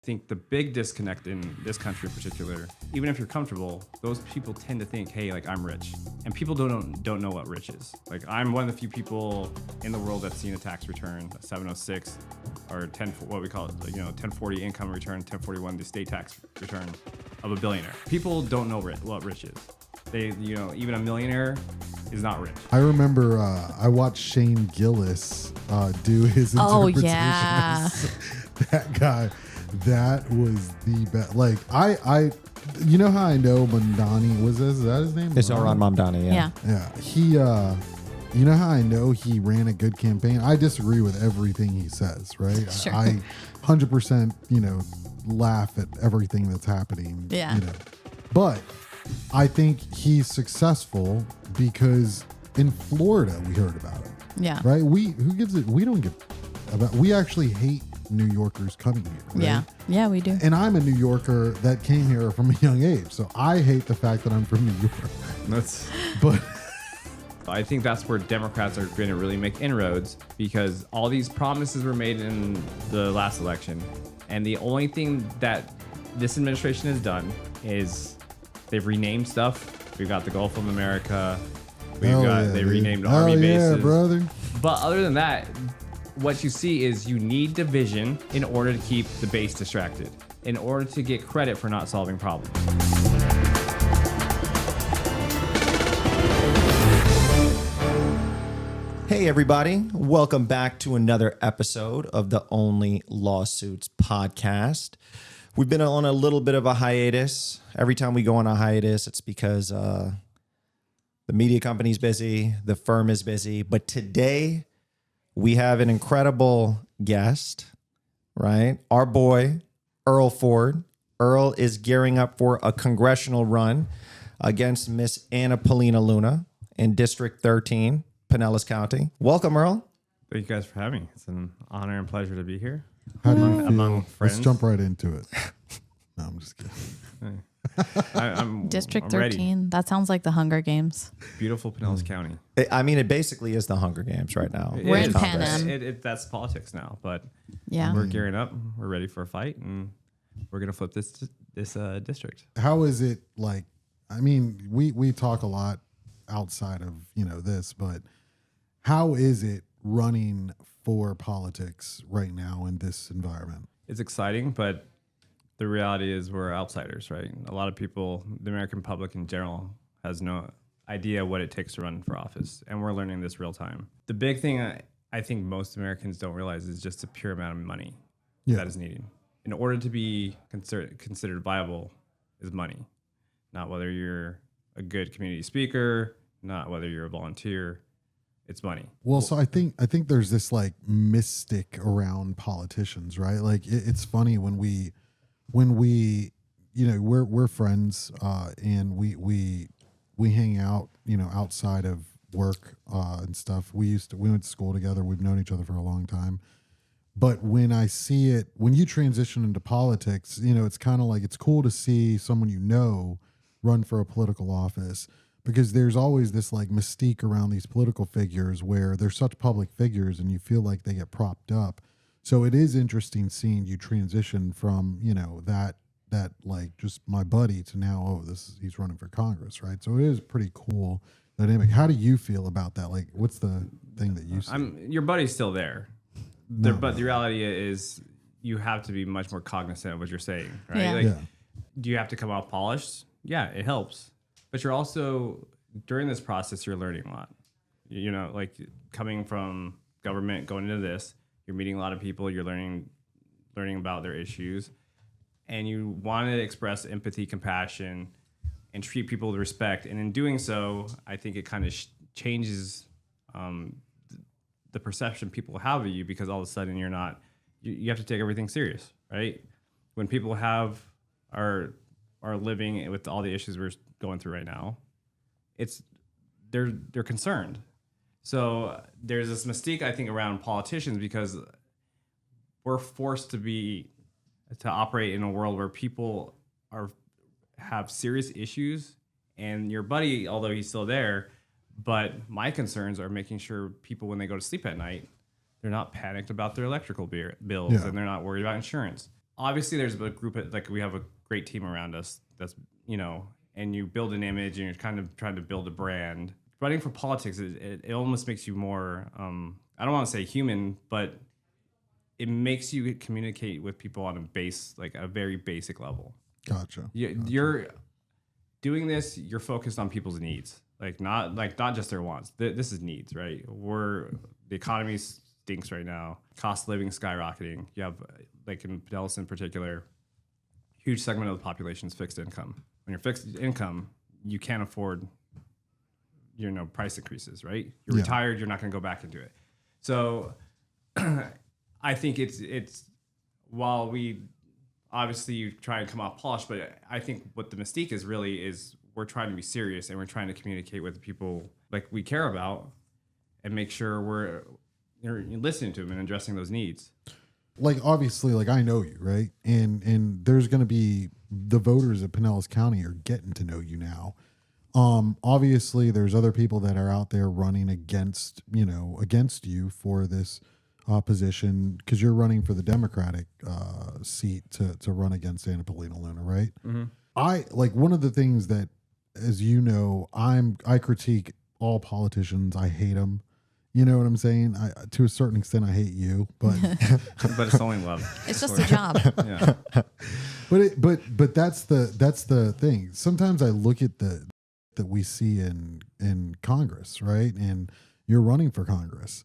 I think the big disconnect in this country in particular, even if you're comfortable, those people tend to think, hey, like I'm rich. And people don't know what rich is. Like I'm one of the few people in the world that's seen a tax return, a 706 or 10, what we call it, 1040 income return, 1041 the state tax return of a billionaire. People don't know what rich is. They, even a millionaire is not rich. I remember I watched Shane Gillis do his interpretation. Oh, yeah. That guy. That was the best. Like I, you know how I know Mamdani was this? Is that his name? It's Zohran Mamdani. Yeah. Yeah. He, you know how I know he ran a good campaign? I disagree with everything he says, right? Sure. I 100%, laugh at everything that's happening. Yeah. But I think he's successful because in Florida we heard about it. Yeah. Right? We don't give about. We actually hate New Yorkers coming here. Right? Yeah, we do. And I'm a New Yorker that came here from a young age, so I hate the fact that I'm from New York. But I think that's where Democrats are going to really make inroads, because all these promises were made in the last election, and the only thing that this administration has done is they've renamed stuff. We've got the Gulf of America. They renamed Army bases. Yeah, brother. But other than that, what you see is you need division in order to keep the base distracted, in order to get credit for not solving problems. Hey, everybody. Welcome back to another episode of the Only Lawsuits podcast. We've been on a little bit of a hiatus. Every time we go on a hiatus, it's because the media company's busy, the firm is busy. But today, we have an incredible guest, right? Our boy, Earle Ford. Earle is gearing up for a congressional run against Miss Anna Paulina Luna in District 13, Pinellas County. Welcome, Earle. Thank you guys for having me. It's an honor and pleasure to be here. How do you feel? Among friends. Let's jump right into it. No, I'm just kidding. I'm District ready. 13. That sounds like the Hunger Games. Beautiful Pinellas County. It basically is the Hunger Games right now. We're in Pan Am. That's politics now, but Yeah. we're gearing up. We're ready for a fight, and we're gonna flip this district. How is it like? I mean, we talk a lot outside of this, but how is it running for politics right now in this environment? It's exciting, but the reality is we're outsiders, right? A lot of people, the American public in general, has no idea what it takes to run for office, and we're learning this real time. The big thing I think most Americans don't realize is just the pure amount of money that is needed. In order to be considered viable is money, not whether you're a good community speaker, not whether you're a volunteer. It's money. Well, so I think there's this like mystic around politicians, right? Like it's funny when we we're friends and we hang out outside of work and stuff. We went to school together. We've known each other for a long time. But when I see it, when you transition into politics, it's kind of like it's cool to see someone run for a political office, because there's always this like mystique around these political figures where they're such public figures and you feel like they get propped up. So it is interesting seeing you transition from, that like just my buddy to now, he's running for Congress, right? So it is pretty cool dynamic. How do you feel about that? Like, what's the thing that you see? Your buddy's still there. But the reality is you have to be much more cognizant of what you're saying, right? Yeah. Do you have to come out polished? Yeah, it helps. But you're also, during this process, you're learning a lot. Like coming from government, going into this, you're meeting a lot of people, you're learning about their issues, and you want to express empathy, compassion, and treat people with respect. And in doing so, I think it kind of changes the perception people have of you, because all of a sudden you have to take everything serious, right? When people are living with all the issues we're going through right now, they're concerned. So there's this mystique, I think, around politicians, because we're forced to operate in a world where people have serious issues, and your buddy, although he's still there, but my concerns are making sure people, when they go to sleep at night, they're not panicked about their electrical bills, and they're not worried about insurance. obviously there's a group of, like, we have a great team around us that's, and you build an image and you're kind of trying to build a brand. Running for politics, it almost makes you more, I don't want to say human, but it makes you communicate with people on a very basic level. Gotcha. You're doing this, you're focused on people's needs, not just their wants. This is needs, right? The economy stinks right now. Cost of living skyrocketing. You have, like in Pinellas in particular, huge segment of the population is fixed income. When you're fixed income, you can't afford, price increases, right? You're retired, you're not going to go back into it. So I think it's while we obviously try and come off polished, but I think what the mystique is we're trying to be serious and we're trying to communicate with the people like we care about and make sure we're listening to them and addressing those needs. Like, obviously, like, I know you, right? And there's going to be the voters of Pinellas County are getting to know you now. Obviously, there's other people that are out there running against you for this position, because you're running for the Democratic seat to run against Anna Paulina Luna, right? Mm-hmm. I like, one of the things that, as you know, I critique all politicians. I hate them. You know what I'm saying? To a certain extent, I hate you, but but it's only love. It's just a job. Yeah. But that's the thing. Sometimes I look at that we see in Congress, right? And you're running for Congress.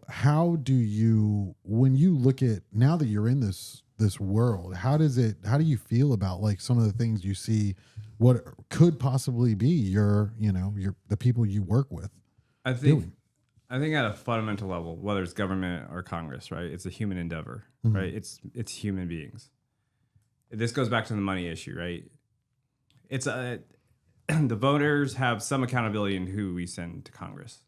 How do you, when you look at, now that you're in this world, how do you feel about, like, some of the things you see, what could possibly be your the people you work with? I think at a fundamental level, whether it's government or Congress, right, it's a human endeavor, mm-hmm. right? It's human beings. This goes back to the money issue, right? It's the voters have some accountability in who we send to Congress.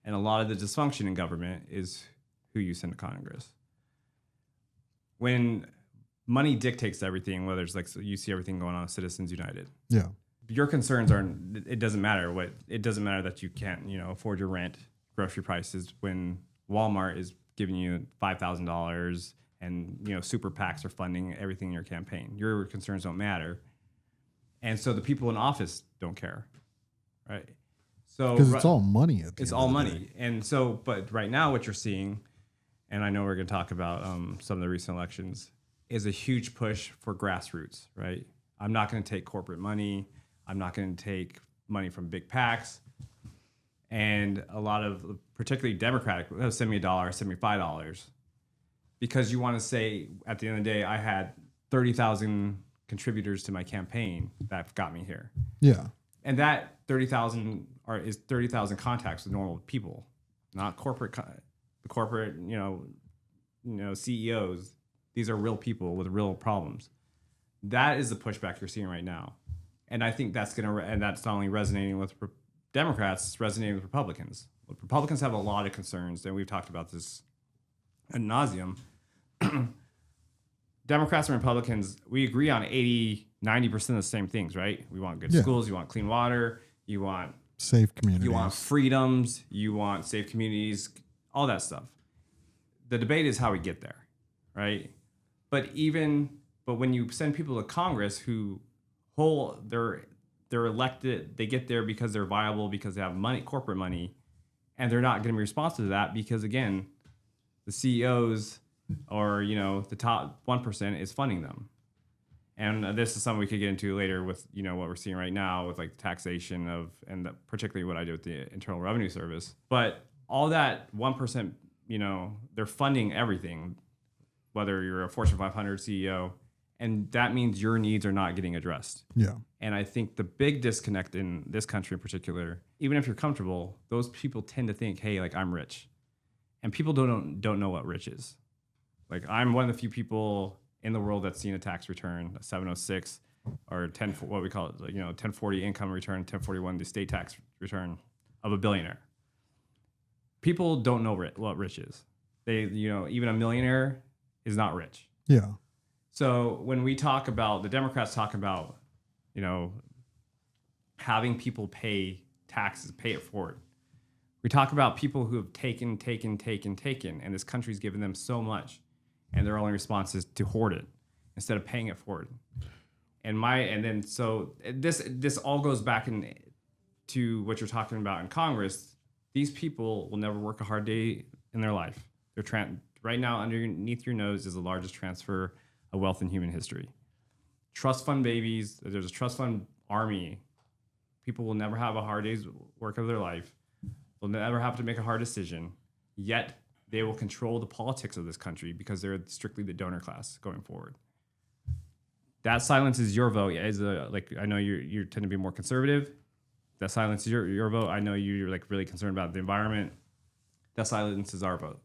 And a lot of the dysfunction in government is who you send to Congress. When money dictates everything, whether it's like, so you see everything going on with Citizens United. Yeah. Your concerns it doesn't matter that you can't, afford your rent, grocery prices, when Walmart is giving you $5,000 and, super PACs are funding everything in your campaign. Your concerns don't matter. And so the people in office don't care, right? So because it's all money. It's all money. And so, but right now what you're seeing, and I know we're going to talk about some of the recent elections, is a huge push for grassroots, right? I'm not going to take corporate money. I'm not going to take money from big PACs. And a lot of, particularly Democratic, send me $1, send me $5. Because you want to say, at the end of the day, I had 30,000 contributors to my campaign that got me here. Yeah. And that 30,000 is 30,000 contacts with normal people, not corporate, CEOs. These are real people with real problems. That is the pushback you're seeing right now. And I think that's that's not only resonating with Democrats, it's resonating with Republicans. Republicans have a lot of concerns, and we've talked about this ad nauseum. Democrats and Republicans, we agree on 80-90% of the same things, right? We want good schools, you want clean water, you want safe communities, you want freedoms, you want safe communities, all that stuff. The debate is how we get there, right? But when you send people to Congress who they're elected, they get there because they're viable, because they have money, corporate money, and they're not going to be responsive to that because, again, the CEOs or the top 1% is funding them. And this is something we could get into later with what we're seeing right now with, like, taxation of, and particularly what I do with the Internal Revenue Service. But all that 1%, they're funding everything, whether you're a Fortune 500 CEO, and that means your needs are not getting addressed. Yeah. And I think the big disconnect in this country in particular, even if you're comfortable, those people tend to think, hey, like, I'm rich. And people don't know what rich is. Like, I'm one of the few people in the world that's seen a tax return, a 706 or 10, what we call it, 1040 income return, 1041 the state tax return of a billionaire. People don't know what rich is. They, even a millionaire is not rich. Yeah. So when we talk about, the Democrats talk about, having people pay taxes, pay it forward. We talk about people who have taken, and this country's given them so much, and their only response is to hoard it. instead of paying it forward. So this all goes back to what you're talking about in Congress. These people will never work a hard day in their life. Right now, underneath your nose is the largest transfer of wealth in human history. Trust fund babies. There's a trust fund army. People will never have a hard day's work of their life. They'll never have to make a hard decision. Yet they will control the politics of this country because they're strictly the donor class going forward. That silences your vote. I know you tend to be more conservative. That silences your vote. I know you're like really concerned about the environment. That silences our vote.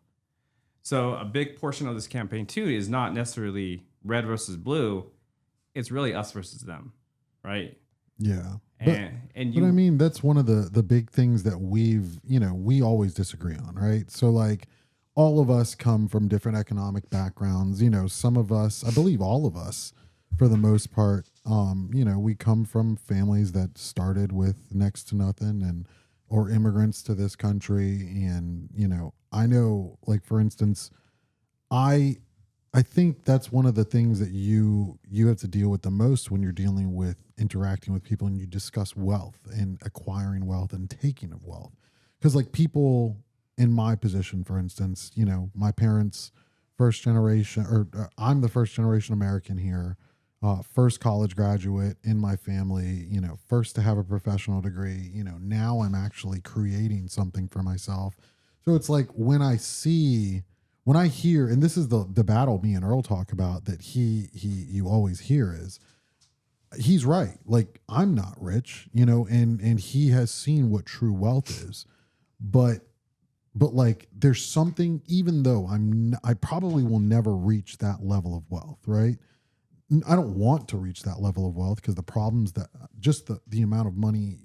So a big portion of this campaign too is not necessarily red versus blue. It's really us versus them, right? Yeah. But I mean, that's one of the big things that we always disagree on, right? So like all of us come from different economic backgrounds. Some of us, I believe all of us, for the most part, we come from families that started with next to nothing or immigrants to this country. And, I know, like, for instance, I think that's one of the things that you have to deal with the most when you're dealing with interacting with people and you discuss wealth and acquiring wealth and taking of wealth. Because like people in my position, for instance, my parents, first generation, or I'm the first generation American here, first college graduate in my family, first to have a professional degree, now I'm actually creating something for myself. So it's like when I hear, and this is the battle me and Earle talk about that you always hear is, he's right. Like I'm not rich, and he has seen what true wealth is, but like there's something, even though I probably will never reach that level of wealth, right? I don't want to reach that level of wealth because the problems that just the amount of money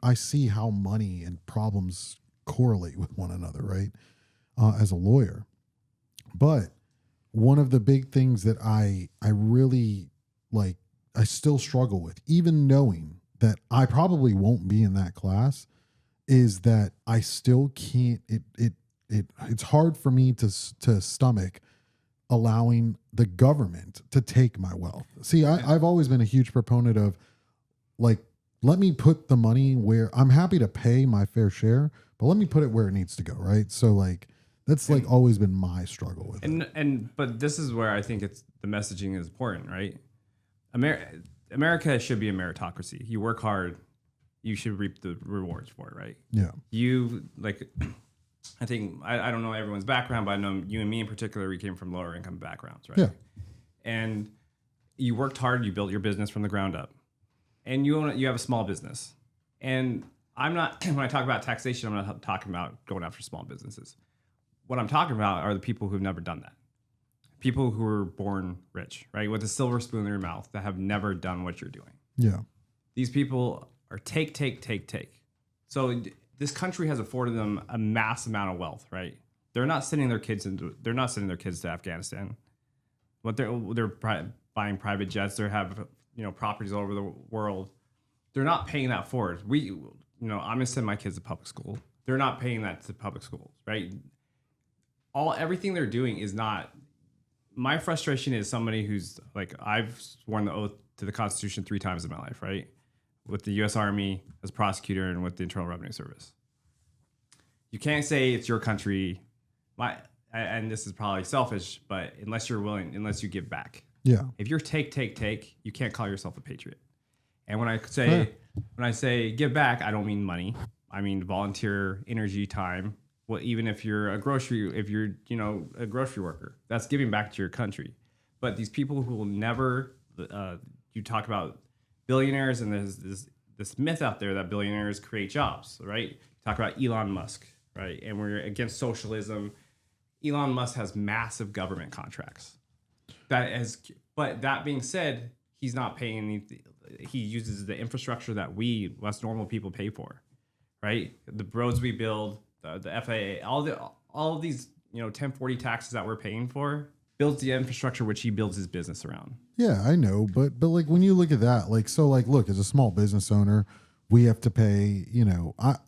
I see how money and problems correlate with one another, right? As a lawyer. But one of the big things that I really like, I still struggle with, even knowing that I probably won't be in that class, is that I still can't, it's hard for me to stomach allowing the government to take my wealth. See, I've always been a huge proponent of like, let me put the money where I'm happy to pay my fair share, but let me put it where it needs to go. Right. So like, that's like always been my struggle with it. But this is where I think the messaging is important, right? America should be a meritocracy. You work hard, you should reap the rewards for it, right? Yeah. I think, I don't know everyone's background, but I know you and me in particular, we came from lower income backgrounds, right? Yeah. And you worked hard, you built your business from the ground up, and you have a small business. And when I talk about taxation, I'm not talking about going after small businesses. What I'm talking about are the people who've never done that. People who were born rich, right? With a silver spoon in their mouth that have never done what you're doing. Yeah. These people are take. So this country has afforded them a mass amount of wealth, right? They're not sending their kids to Afghanistan. They're buying private jets. They have properties all over the world. They're not paying that forward. I'm gonna send my kids to public school. They're not paying that to public schools, right? Everything they're doing is not. My frustration is somebody who's like, I've sworn the oath to the Constitution 3 times in my life, right? With the U.S. Army as prosecutor and with the Internal Revenue Service. You can't say it's your country. And this is probably selfish, but unless you give back. Yeah. If you're take, you can't call yourself a patriot. And when I say give back, I don't mean money. I mean volunteer, energy, time. Well, even if you're a grocery worker, that's giving back to your country. But these people who will never, you talk about billionaires, and there's this myth out there that billionaires create jobs, right? You talk about Elon Musk, right? And we're against socialism. Elon Musk has massive government contracts. But that being said, he's not paying anything. He uses the infrastructure that us normal people pay for, right? The roads we build, the FAA, all of these 1040 taxes that we're paying for builds the infrastructure which he builds his business around. Yeah, I know, but like when you look at that, look, as a small business owner, we have to pay.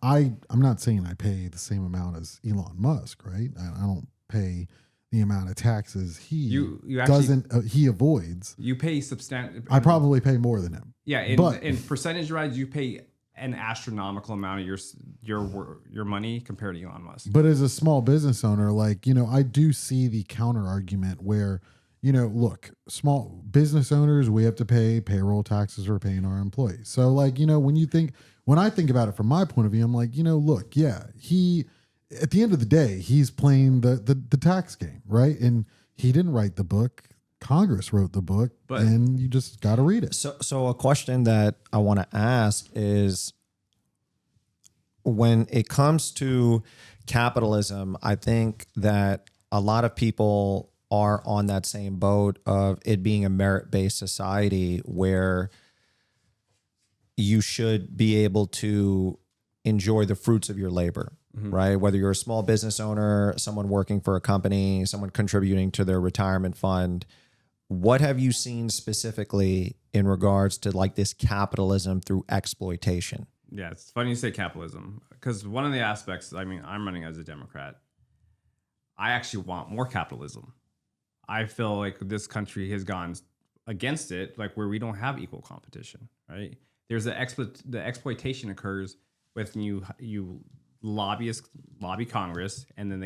I'm not saying I pay the same amount as Elon Musk, right? I don't pay the amount of taxes he You actually- doesn't he avoids. You pay substantial. I probably pay more than him. Yeah, but in percentage rise, you pay an astronomical amount of your money compared to Elon Musk. But as a small business owner, like, I do see the counter argument where, look, small business owners, we have to pay payroll taxes for paying our employees. So like, when I think about it from my point of view, I'm like, look, yeah, at the end of the day, he's playing the tax game, right? And he didn't write the book. Congress wrote the book, and you just got to read it. So a question that I want to ask is, when it comes to capitalism, I think that a lot of people are on that same boat of it being a merit-based society where you should be able to enjoy the fruits of your labor, right? Whether you're a small business owner, someone working for a company, someone contributing to their retirement fund. What have you seen specifically in regards to like this capitalism through exploitation? Yeah, it's funny you say capitalism, because one of the aspects, I'm running as a Democrat. I actually want more capitalism. I feel like this country has gone against it, like where we don't have equal competition, right? There's the exploitation occurs with you lobbyists lobby Congress, and then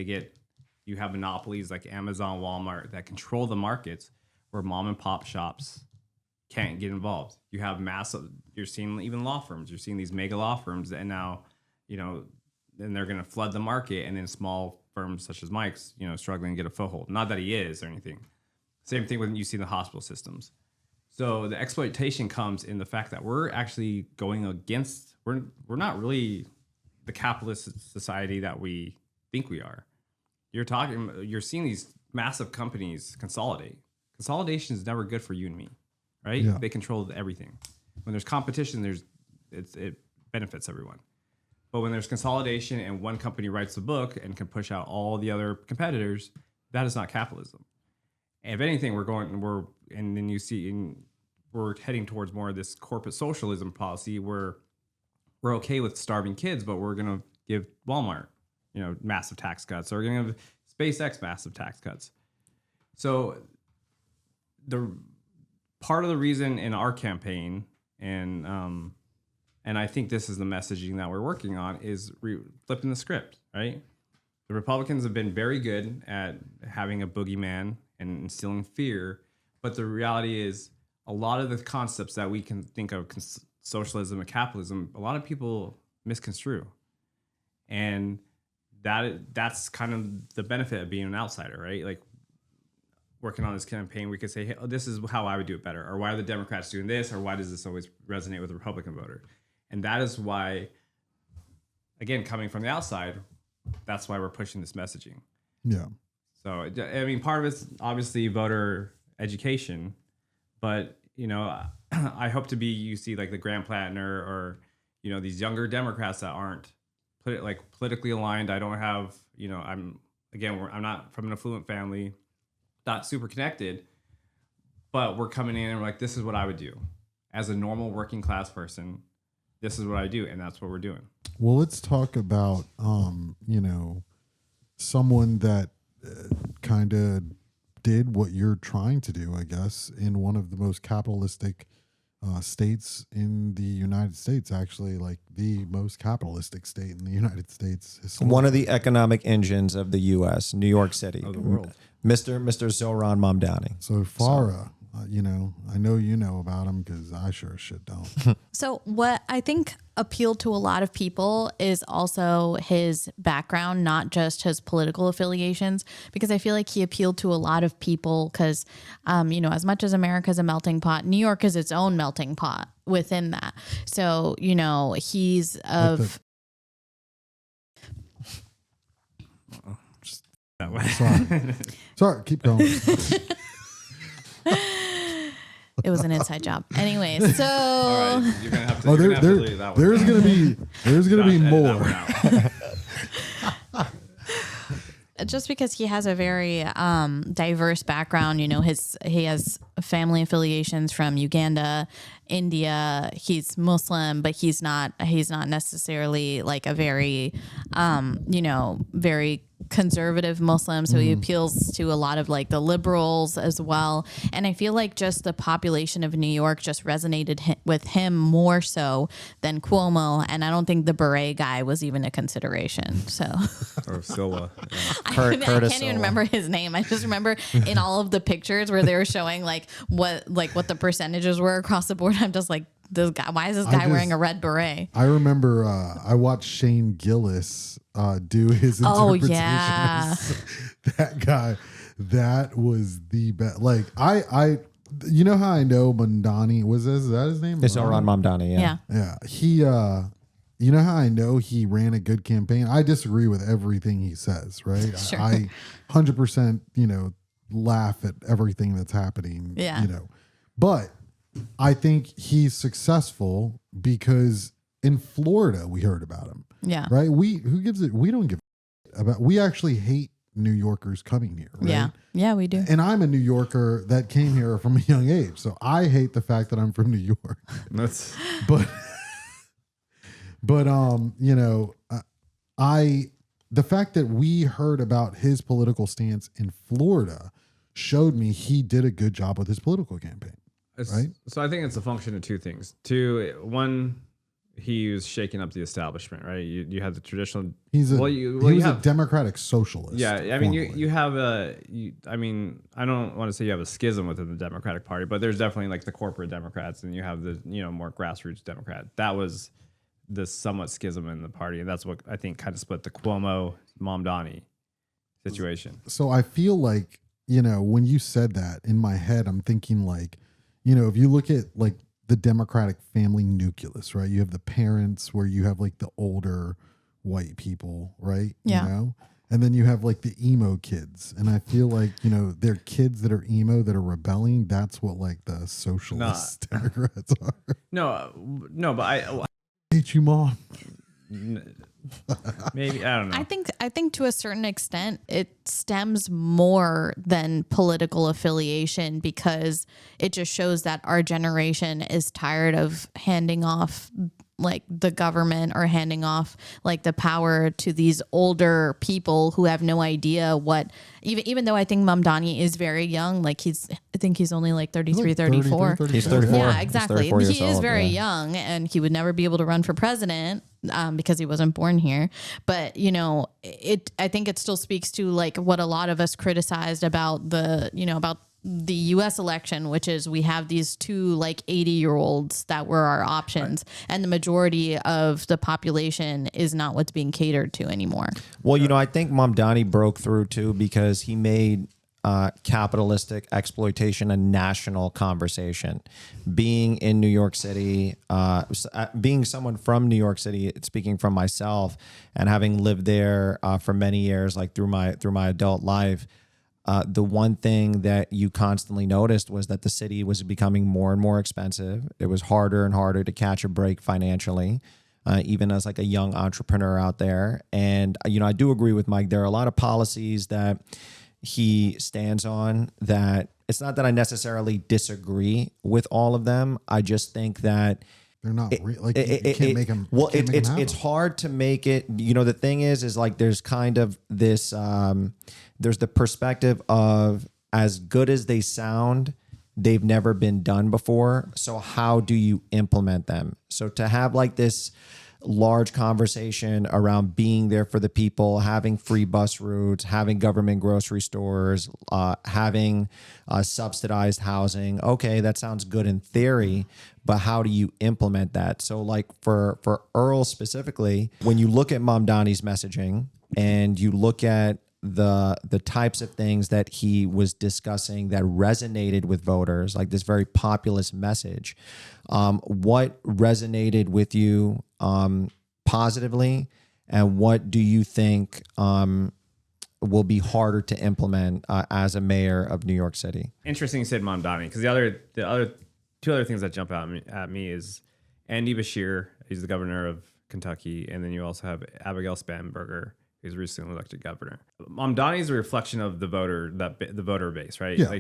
you have monopolies like Amazon, Walmart that control the markets where mom and pop shops can't get involved. You have you're seeing even law firms, you're seeing these mega law firms, and now, then they're going to flood the market, and then small firms such as Mike's, struggling to get a foothold. Not that he is or anything. Same thing when you see the hospital systems. So the exploitation comes in the fact that we're actually going against, we're not really the capitalist society that we think we are. You're seeing these massive companies consolidate. Consolidation is never good for you and me, right? Yeah. They control everything. When there's competition, it benefits everyone. But when there's consolidation and one company writes the book and can push out all the other competitors, that is not capitalism. And if anything, we're heading towards more of this corporate socialism policy where we're okay with starving kids, but we're going to give Walmart, massive tax cuts, or we're going to give SpaceX massive tax cuts. So the part of the reason in our campaign, and I think this is the messaging that we're working on, is flipping the script, right? The Republicans have been very good at having a boogeyman and instilling fear, but the reality is a lot of the concepts that we can think of socialism and capitalism, a lot of people misconstrue. And that's kind of the benefit of being an outsider, right? Like working on this campaign, we could say, hey, this is how I would do it better, or why are the Democrats doing this, or why does this always resonate with the Republican voter? And that is why, again, coming from the outside, that's why we're pushing this messaging. Yeah. So, part of it's obviously voter education, but, I hope to be, you see like the Graham Plattner or, these younger Democrats that aren't politically aligned. I don't have, I'm not from an affluent family, not super connected, but we're coming in and we're like, this is what I would do as a normal working class person. This is what I do, and that's what we're doing. Well, let's talk about, someone that kind of did what you're trying to do, I guess, in one of the most capitalistic states in the United States, actually, like the most capitalistic state in the United States. One of the economic engines of the U.S., New York City. Of the world. Mr. Zohran Mamdani. So Farah, I know you know about him because I sure as shit don't. So what I think appealed to a lot of people is also his background, not just his political affiliations, because I feel like he appealed to a lot of people because, as much as America's a melting pot, New York is its own melting pot within that. So, he's of... Just that way. Sorry, keep going. It was an inside job. Anyway, so All right, you're gonna have to. Leave that one. There's gonna be more. Just because he has a very diverse background, he has family affiliations from Uganda, India. He's Muslim, but he's not necessarily like a very, very conservative Muslim, so he appeals to a lot of like the liberals as well. And I feel like just the population of New York just resonated with him more so than Cuomo. And I don't think the beret guy was even a consideration. So Or Silva. Yeah. I Curtis can't even Silva. remember his name. I just remember in all of the pictures where they were showing what the percentages were across the board. I'm just like, this guy. Why is this guy wearing a red beret? I remember I watched Shane Gillis do his Oh, interpretation. yeah. That guy, that was the best. Like I you know how I know Mamdani was this? Is that his name? It's Zohran Mamdani. Yeah. Yeah. He you know how I know he ran a good campaign? I disagree with everything he says, right? Sure. I 100%, laugh at everything that's happening, Yeah. But I think he's successful because in Florida we heard about him. Yeah. Right? We don't give about, we actually hate New Yorkers coming here, right? Yeah. Yeah, we do. And I'm a New Yorker that came here from a young age. So I hate the fact that I'm from New York. That's But the fact that we heard about his political stance in Florida showed me he did a good job with his political campaign. Right? So I think it's a function of two things. One, he was shaking up the establishment, right? You have the traditional. He was a democratic socialist. Yeah, I mean, formally. you have I mean, I don't want to say you have a schism within the Democratic Party, but there's definitely like the corporate Democrats, and you have the more grassroots Democrat. That was the somewhat schism in the party, and that's what I think kind of split the Cuomo Mamdani situation. So I feel like when you said that, in my head, I'm thinking like, if you look at like the Democratic family nucleus, right? You have the parents where you have like the older white people, right? Yeah. And then you have like the emo kids. And I feel like, they're kids that are emo, that are rebelling. That's what like the socialist Democrats are. No, but I Hate you, Mom. maybe, I don't know. I think to a certain extent it stems more than political affiliation, because it just shows that our generation is tired of handing off like the government or handing off like the power to these older people who have no idea what, even though I think Mamdani is very young, like I think he's only like 33, 34. He's 34. Yeah, He's exactly. 34 years He is old, very yeah. young, and he would never be able to run for president because he wasn't born here. But I think it still speaks to like what a lot of us criticized about the U.S. election, which is we have these two like 80-year-olds that were our options, and the majority of the population is not what's being catered to anymore. Well, I think Mamdani broke through too because he made capitalistic exploitation a national conversation. Being in New York City, being someone from New York City, speaking from myself, and having lived there for many years, like through my adult life. The one thing that you constantly noticed was that the city was becoming more and more expensive. It was harder and harder to catch a break financially, even as like a young entrepreneur out there. And, I do agree with Mike. There are a lot of policies that he stands on that it's not that I necessarily disagree with all of them. I just think that They're not you can't make them. Well, it's hard to make it. The thing is like there's kind of this. There's the perspective of as good as they sound, they've never been done before. So how do you implement them? So to have like this large conversation around being there for the people, having free bus routes, having government grocery stores, having subsidized housing. Okay, that sounds good in theory, but how do you implement that? So like for Earle specifically, when you look at Mamdani's messaging and you look at the types of things that he was discussing that resonated with voters, like this very populist message, what resonated with you positively, and what do you think will be harder to implement as a mayor of New York City? Interesting you said Mamdani, because the other two other things that jump out at me is Andy Beshear. He's the governor of Kentucky, and then you also have Abigail Spanberger, who's recently elected governor. Mamdani is a reflection of the voter base, right? Yeah.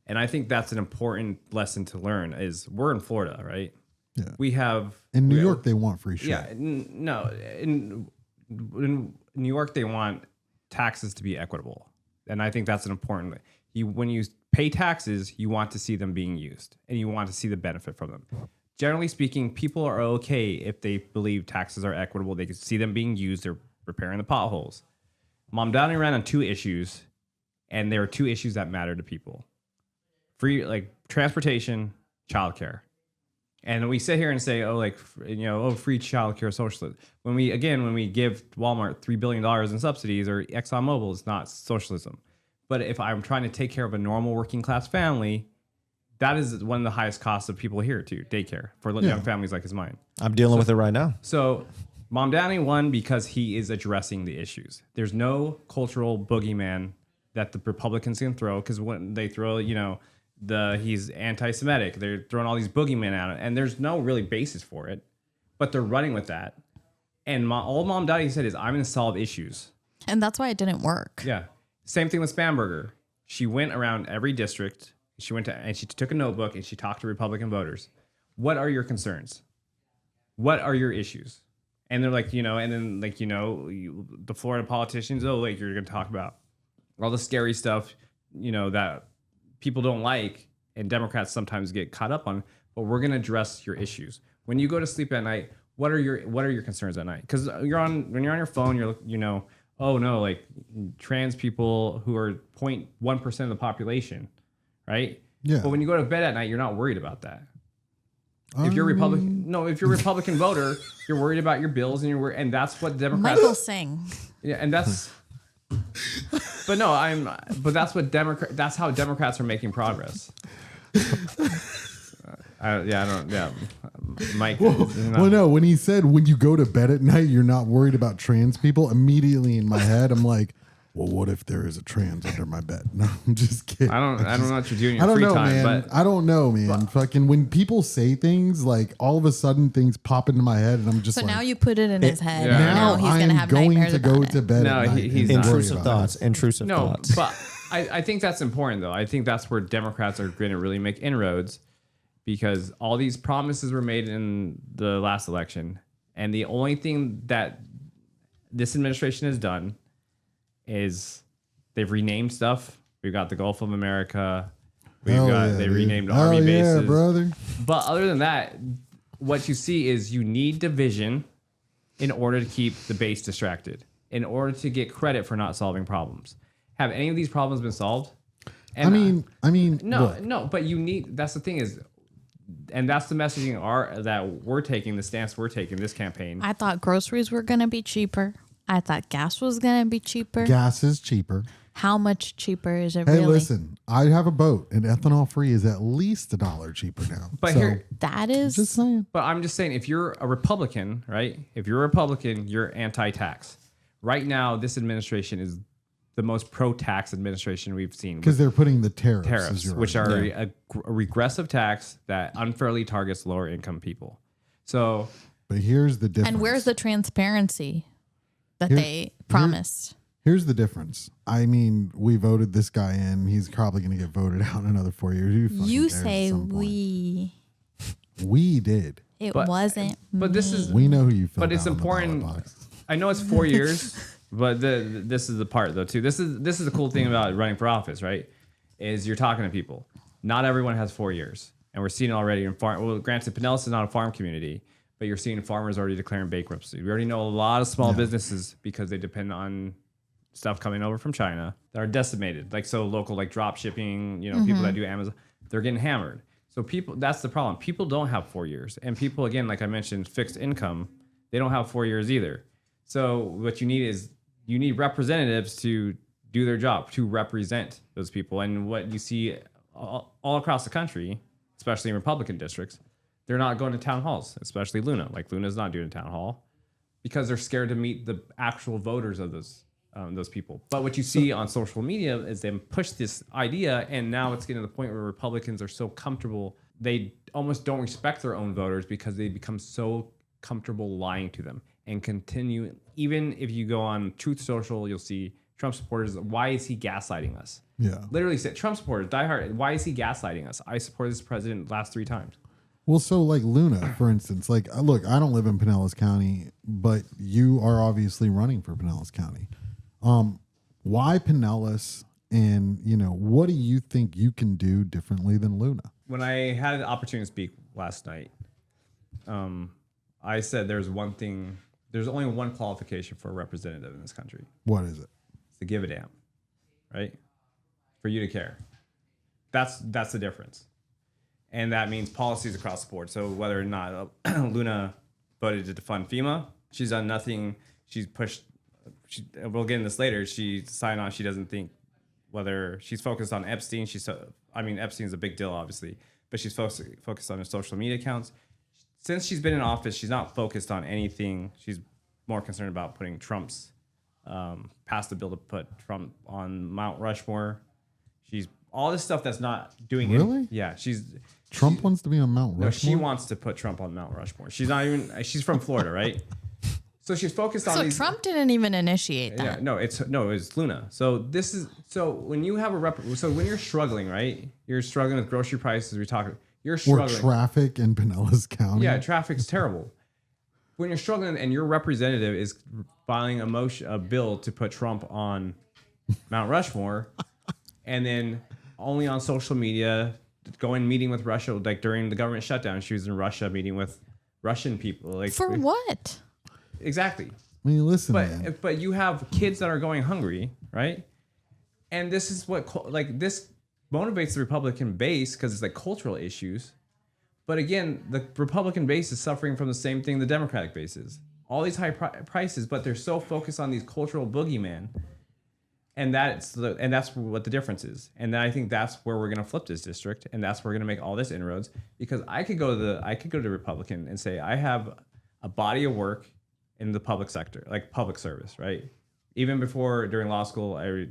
And I think that's an important lesson to learn. Is we're in Florida, right? Yeah. We have In New York, they want free shit. Yeah, no. In New York, they want taxes to be equitable. And I think that's an important. When you pay taxes, you want to see them being used and you want to see the benefit from them. Generally speaking, people are okay if they believe taxes are equitable. They can see them being used. They're repairing the potholes. Mamdani ran on 2 issues, and there are 2 issues that matter to people: free, like transportation, childcare. And we sit here and say, free childcare, socialism. When we give Walmart $3 billion in subsidies or ExxonMobil, it's not socialism. But if I'm trying to take care of a normal working class family, that is one of the highest costs of people here too, daycare for young families like his mine. I'm dealing with it right now. So Mamdani won because he is addressing the issues. There's no cultural boogeyman that the Republicans can throw, because when they throw, he's anti-Semitic, they're throwing all these boogeymen at it, and there's no really basis for it, but they're running with that. And all Mamdani said is, I'm going to solve issues. And that's why it didn't work. Yeah. Same thing with Spamberger. She went around every district. She took a notebook and she talked to Republican voters. What are your concerns? What are your issues? And they're like, the Florida politicians, you're going to talk about all the scary stuff, that people don't like and Democrats sometimes get caught up on, but we're going to address your issues. When you go to sleep at night, what are your concerns at night? Because when you're on your phone, oh no, like trans people who are 0.1% of the population, right? Yeah. But when you go to bed at night, you're not worried about that. If you're a Republican voter, you're worried about your bills and that's what Democrats. Michael Singh. Yeah, and that's. But that's how Democrats are making progress. Mike. Well, no, when he said when you go to bed at night, you're not worried about trans people, immediately in my head, I'm like, well, what if there is a trans under my bed? No, I'm just kidding. I don't know what you're doing in your free time, man. but I don't know, man. Fucking when people say things, like all of a sudden things pop into my head, and I'm just So like, now you put it in his head. Yeah. And now he's going to have nightmares to about go it. to bed. No, at night he's and not. worry Intrusive about thoughts. it. Intrusive no, thoughts. but I think that's important, though. I think that's where Democrats are going to really make inroads, because all these promises were made in the last election, and the only thing that this administration has done is they've renamed stuff. We've got the Gulf of America. They renamed Army bases. Yeah, brother. But other than that, what you see is you need division in order to keep the base distracted, in order to get credit for not solving problems. Have any of these problems been solved? And I mean, no, but you need, that's the thing is, and that's the messaging that we're taking, the stance we're taking this campaign. I thought groceries were going to be cheaper. I thought gas was going to be cheaper. gas is cheaper. How much cheaper is it Hey, really? listen, I have a boat, and ethanol free is at least $1 cheaper now. But so, here, That is. just saying. but I'm just saying, if you're a Republican, right? If you're a Republican, you're anti-tax. Right now, this administration is the most pro-tax administration we've seen. Because they're putting the tariffs, Which are a regressive tax that unfairly targets lower income people. So, But here's the difference. And where's the transparency that they promised? Here's the difference. I mean, we voted this guy in. He's probably going to get voted out in another 4 years. You say we. We did. It But- wasn't. but this is, We know who you filled but it's out on the ballot important. box. I know it's 4 years, but this is the part though too. This is the cool thing about running for office, right? Is you're talking to people. Not everyone has 4 years, and we're seeing it already in farm. Well, granted, Pinellas is not a farm community, but you're seeing farmers already declaring bankruptcy. We already know a lot of small businesses, because they depend on stuff coming over from China, that are decimated. Like, so local, like drop shipping, people that do Amazon, they're getting hammered. So people, that's the problem. People don't have 4 years, and people, again, like I mentioned, fixed income, they don't have 4 years either. So what you need is representatives to do their job, to represent those people. And what you see all across the country, especially in Republican districts, they're not going to town halls, especially Luna. Like, Luna's not doing a town hall because they're scared to meet the actual voters of those people. But what you see on social media is them push this idea, and now it's getting to the point where Republicans are so comfortable, they almost don't respect their own voters, because they become so comfortable lying to them and continue. Even if you go on Truth Social, you'll see Trump supporters, why is he gaslighting us? Yeah. Literally said, Trump supporters, diehard, why is he gaslighting us? I supported this president last 3 times. Well, so like Luna, for instance, like, look, I don't live in Pinellas County, but you are obviously running for Pinellas County. Why Pinellas? And, what do you think you can do differently than Luna? When I had an opportunity to speak last night, I said there's only one qualification for a representative in this country. What is it? It's to give a damn, right? For you to care. That's the difference. And that means policies across the board. So whether or not Luna voted to defund FEMA, she's done nothing. She's pushed, we'll get into this later. She signed on. She doesn't think whether she's focused on Epstein. Epstein's a big deal, obviously, but she's focused on her social media accounts. Since she's been in office, she's not focused on anything. She's more concerned about putting Trump's, passed the bill to put Trump on Mount Rushmore. She's all this stuff that's not doing it. Really? Yeah, Trump wants to be on Mount Rushmore? No, she wants to put Trump on Mount Rushmore. She's from Florida, right? So she's focused on these. Trump didn't even initiate that. Yeah, no, it's Luna. So when you have when you're struggling, right? You're struggling with grocery prices. You're struggling. Or traffic in Pinellas County. Yeah, traffic's terrible. When you're struggling and your representative is filing a bill to put Trump on Mount Rushmore, and then only on social media, going meeting with Russia, like during the government shutdown, she was in Russia meeting with Russian people. Like for what? Exactly. I mean, listen, man. But you have kids that are going hungry, right? And this is what this motivates the Republican base because it's like cultural issues. But again, the Republican base is suffering from the same thing the Democratic base is. All these high prices, but they're so focused on these cultural boogeyman. And that's what the difference is. And I think that's where we're going to flip this district, and that's where we're going to make all this inroads. Because I could go to the Republican and say I have a body of work in the public sector, like public service, right? Even during law school, I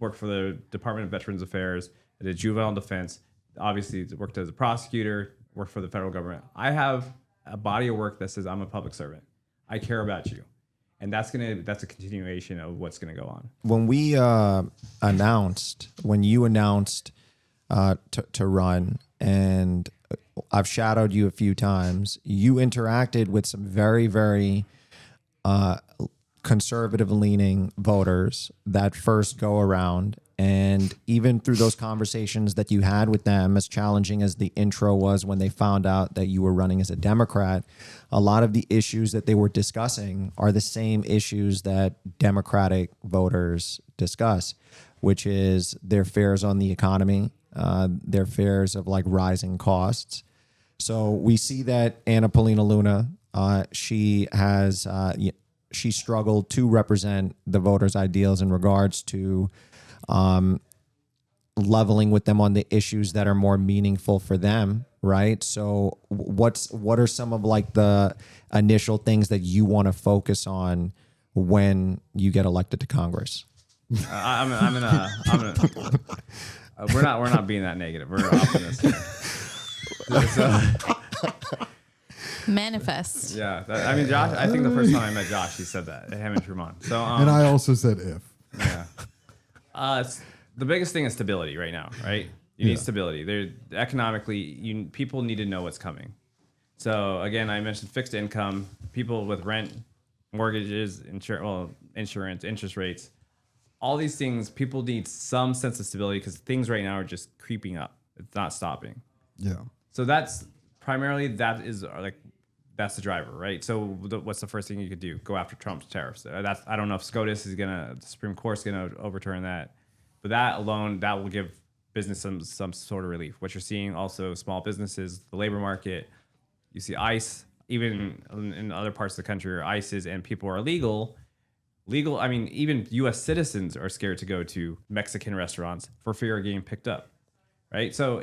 worked for the Department of Veterans Affairs, I did juvenile defense, obviously worked as a prosecutor, worked for the federal government. I have a body of work that says I'm a public servant. I care about you. And that's a continuation of what's gonna go on. When you announced to run, and I've shadowed you a few times, you interacted with some very, very conservative-leaning voters that first go around. And even through those conversations that you had with them, as challenging as the intro was when they found out that you were running as a Democrat, a lot of the issues that they were discussing are the same issues that Democratic voters discuss, which is their fears on the economy, their fears of like rising costs. So we see that Anna Paulina Luna, she struggled to represent the voters' ideals in regards to leveling with them on the issues that are more meaningful for them, right? So what are some of like the initial things that you want to focus on when you get elected to Congress? We're not being that negative. We're optimistic. Manifest. Yeah, Josh. I think the first time I met Josh, he said that. Him and Truman. So, and I also said if. Yeah. The biggest thing is stability right now, right? You need stability. Economically, people need to know what's coming. So again, I mentioned fixed income, people with rent, mortgages, insurance, interest rates, all these things. People need some sense of stability because things right now are just creeping up. It's not stopping. Yeah. So that's primarily that's the driver, right? So what's the first thing you could do? Go after Trump's tariffs. I don't know if the Supreme Court's gonna overturn that, but that alone, that will give business some sort of relief. What you're seeing also, small businesses, the labor market, you see ICE, even in other parts of the country where ICE is and people are legal. I mean, even U.S. citizens are scared to go to Mexican restaurants for fear of getting picked up, right? So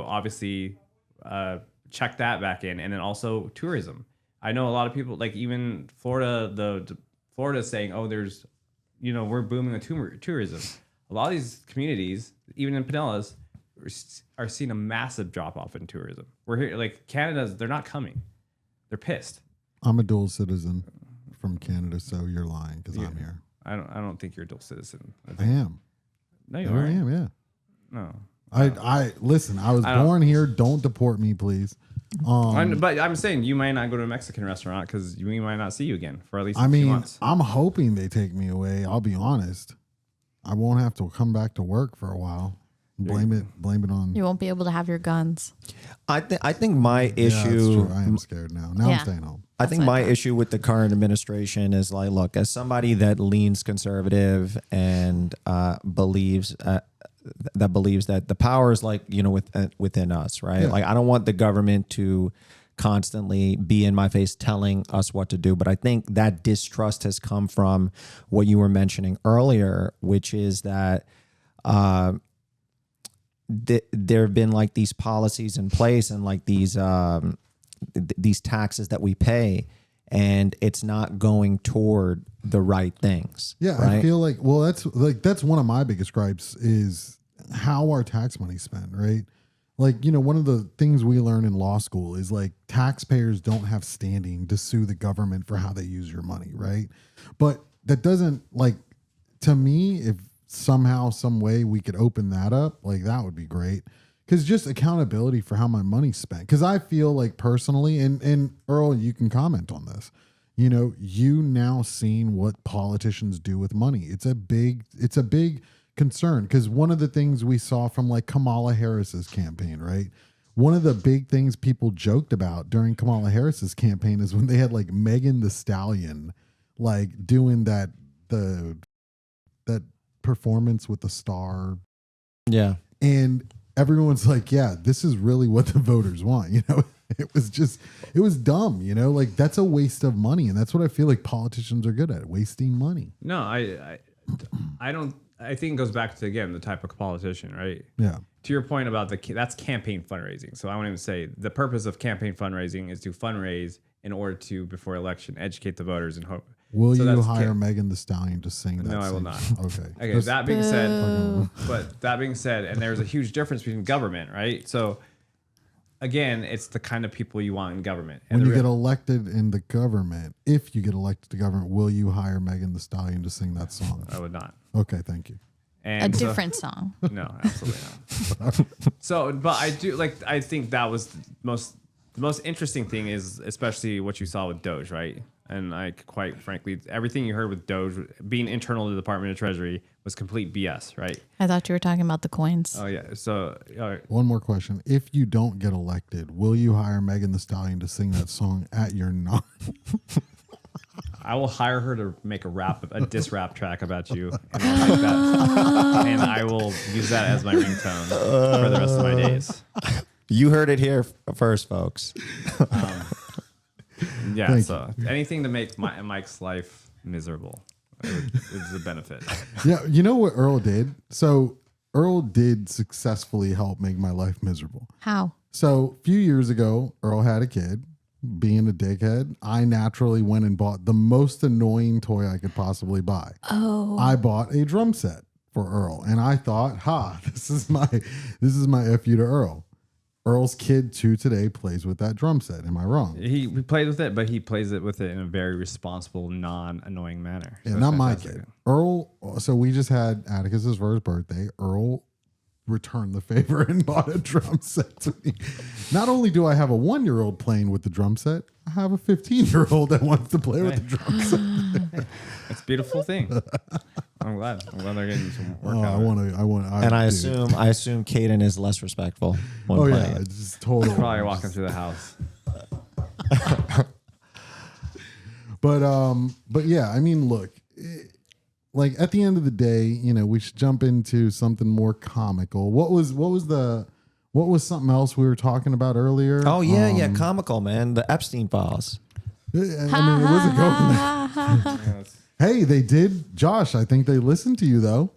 obviously check that back in, and then also tourism. I know a lot of people, like even Florida, Florida is saying, oh, we're booming with tourism. A lot of these communities, even in Pinellas, are seeing a massive drop off in tourism. We're here, like they're not coming. They're pissed. I'm a dual citizen from Canada, so you're lying because I'm here. I don't think you're a dual citizen. I am. No, you aren't. I am. Yeah. No. I listen. I was born here. Don't deport me, please. But I'm saying you might not go to a Mexican restaurant because we might not see you again for at least a I few mean, months. I'm hoping they take me away. I'll be honest. I won't have to come back to work for a while. Blame it on. You won't be able to have your guns. I think my Yeah, that's issue. true. I am scared now. Now Yeah. I'm staying home. I think my issue with the current administration is like, look, as somebody that leans conservative and believes that the power is like, within us, right? Yeah. Like, I don't want the government to constantly be in my face telling us what to do. But I think that distrust has come from what you were mentioning earlier, which is that there have been like these policies in place and like these taxes that we pay, and it's not going toward the right things. Yeah, right? I feel like that's one of my biggest gripes is how our tax money spent, right? Like, one of the things we learn in law school is like taxpayers don't have standing to sue the government for how they use your money, right? But that doesn't, like, to me, if somehow, some way we could open that up, like, that would be great. Because just accountability for how my money's spent. Because I feel like personally, and Earl, you can comment on this. You now seen what politicians do with money. It's a big concern, because one of the things we saw from like Kamala Harris's campaign, right? One of the big things people joked about during Kamala Harris's campaign is when they had like Megan Thee Stallion, like doing that performance with the star. Yeah. And everyone's like, yeah, this is really what the voters want. It was dumb, like that's a waste of money. And that's what I feel like politicians are good at, wasting money. No, I don't. I think it goes back to, again, the type of politician, right? Yeah. To your point about that's campaign fundraising. So I want to say the purpose of campaign fundraising is to fundraise in order to, before election, educate the voters and hope. Will So you that's hire Megan Thee Stallion to sing that? No, I will sing? not. Okay. Okay, that being said, and there's a huge difference between government, right? So again, it's the kind of people you want in government. And When you get elected in the government, if you get elected to government, will you hire Megan Thee Stallion to sing that song? I would not. Okay, thank you. And A different song. No, absolutely not. So, but I do I think that was the most interesting thing is especially what you saw with Doge, right? And quite frankly, everything you heard with Doge being internal to the Department of Treasury was complete BS, right? I thought you were talking about the coins. Oh yeah. So One more question. If you don't get elected, will you hire Megan Thee Stallion to sing that song at your non? I will hire her to make a diss rap track about you, and I'll make that, and I will use that as my ringtone for the rest of my days. You heard it here first, folks. Yeah. Thank So anything to make Mike's life miserable is a benefit. Yeah, you know what Earl did? So Earl did successfully help make my life miserable. How? So a few years ago, Earl had a kid. Being a dickhead, I naturally went and bought the most annoying toy I could possibly buy. Oh. I bought a drum set for Earl, and I thought, this is my F you to Earl. Earl's kid too today plays with that drum set. Am I wrong? He plays with it, but he plays it with it in a very responsible, non-annoying manner. Yeah, So not it's my fantastic. kid. Earl. So we just had Atticus's first birthday. Earl returned the favor and bought a drum set to me. Not only do I have a 1-year-old playing with the drum set, I have a 15-year-old that wants to play with the drum set. It's a beautiful thing. I'm glad they're getting some work Oh, out. I assume Caden is less respectful when Oh playing yeah, it. it's just totally. Probably walking through the house. But yeah, I mean, look, like at the end of the day, we should jump into something more comical. What was something else we were talking about earlier? Oh yeah, comical, man. The Epstein Files. I mean, it wasn't going. Hey, they did, Josh. I think they listened to you though.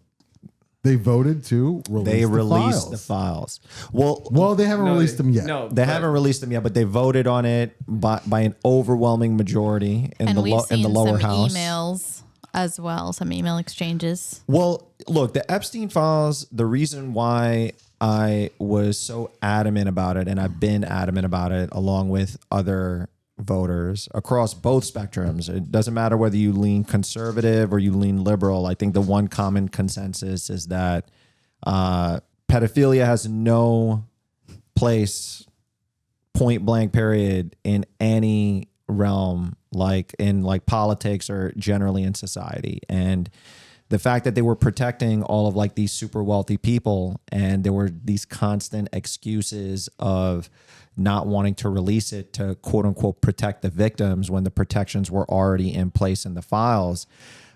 They voted to release the files. Well, they haven't released them yet. No, They haven't released them yet, but they voted on it by an overwhelming majority in And we've seen the lower some house. emails as well, some email exchanges. Well, look, the Epstein Files, the reason why I was so adamant about it, and I've been adamant about it along with other voters across both spectrums. It doesn't matter whether you lean conservative or you lean liberal. I think the one common consensus is that pedophilia has no place point blank period in any realm, like in like politics or generally in society. And the fact that they were protecting all of like these super wealthy people, and there were these constant excuses of not wanting to release it to quote unquote protect the victims when the protections were already in place in the files.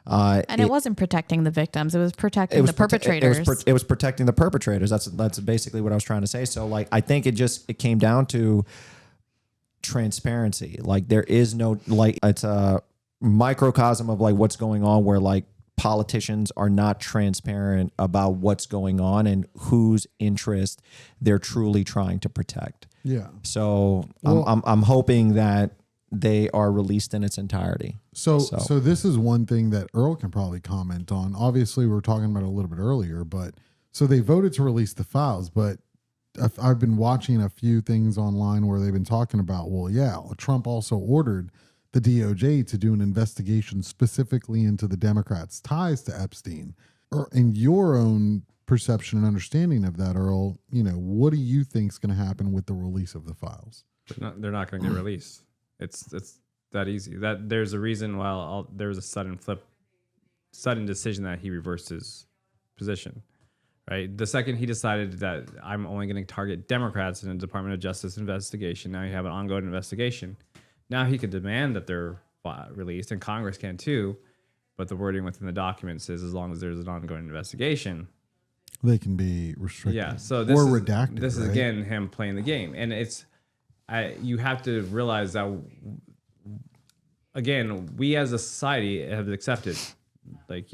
And it wasn't protecting the victims; it was protecting the perpetrators. It was protecting the perpetrators. That's basically what I was trying to say. So, like, I think it came down to transparency. Like, there is no, like, it's a microcosm of like what's going on, where like politicians are not transparent about what's going on and whose interest they're truly trying to protect. Yeah. So I'm hoping that they are released in its entirety. So this is one thing that Earle can probably comment on. Obviously, we were talking about it a little bit earlier, but so they voted to release the files, but I've been watching a few things online where they've been talking about, well, yeah, Trump also ordered the DOJ to do an investigation specifically into the Democrats' ties to Epstein. Or in your own perception and understanding of that, Earle, what do you think is going to happen with the release of the files? They're not going to get released. It's that easy. That there's a reason why there was a sudden decision that he reversed his position. Right. The second he decided that I'm only going to target Democrats in a Department of Justice investigation, now you have an ongoing investigation. Now he could demand that they're released, and Congress can too. But the wording within the documents is as long as there's an ongoing investigation, they can be restricted. Yeah. So or redacted. This is again him playing the game, and you have to realize that again, we as a society have accepted, like,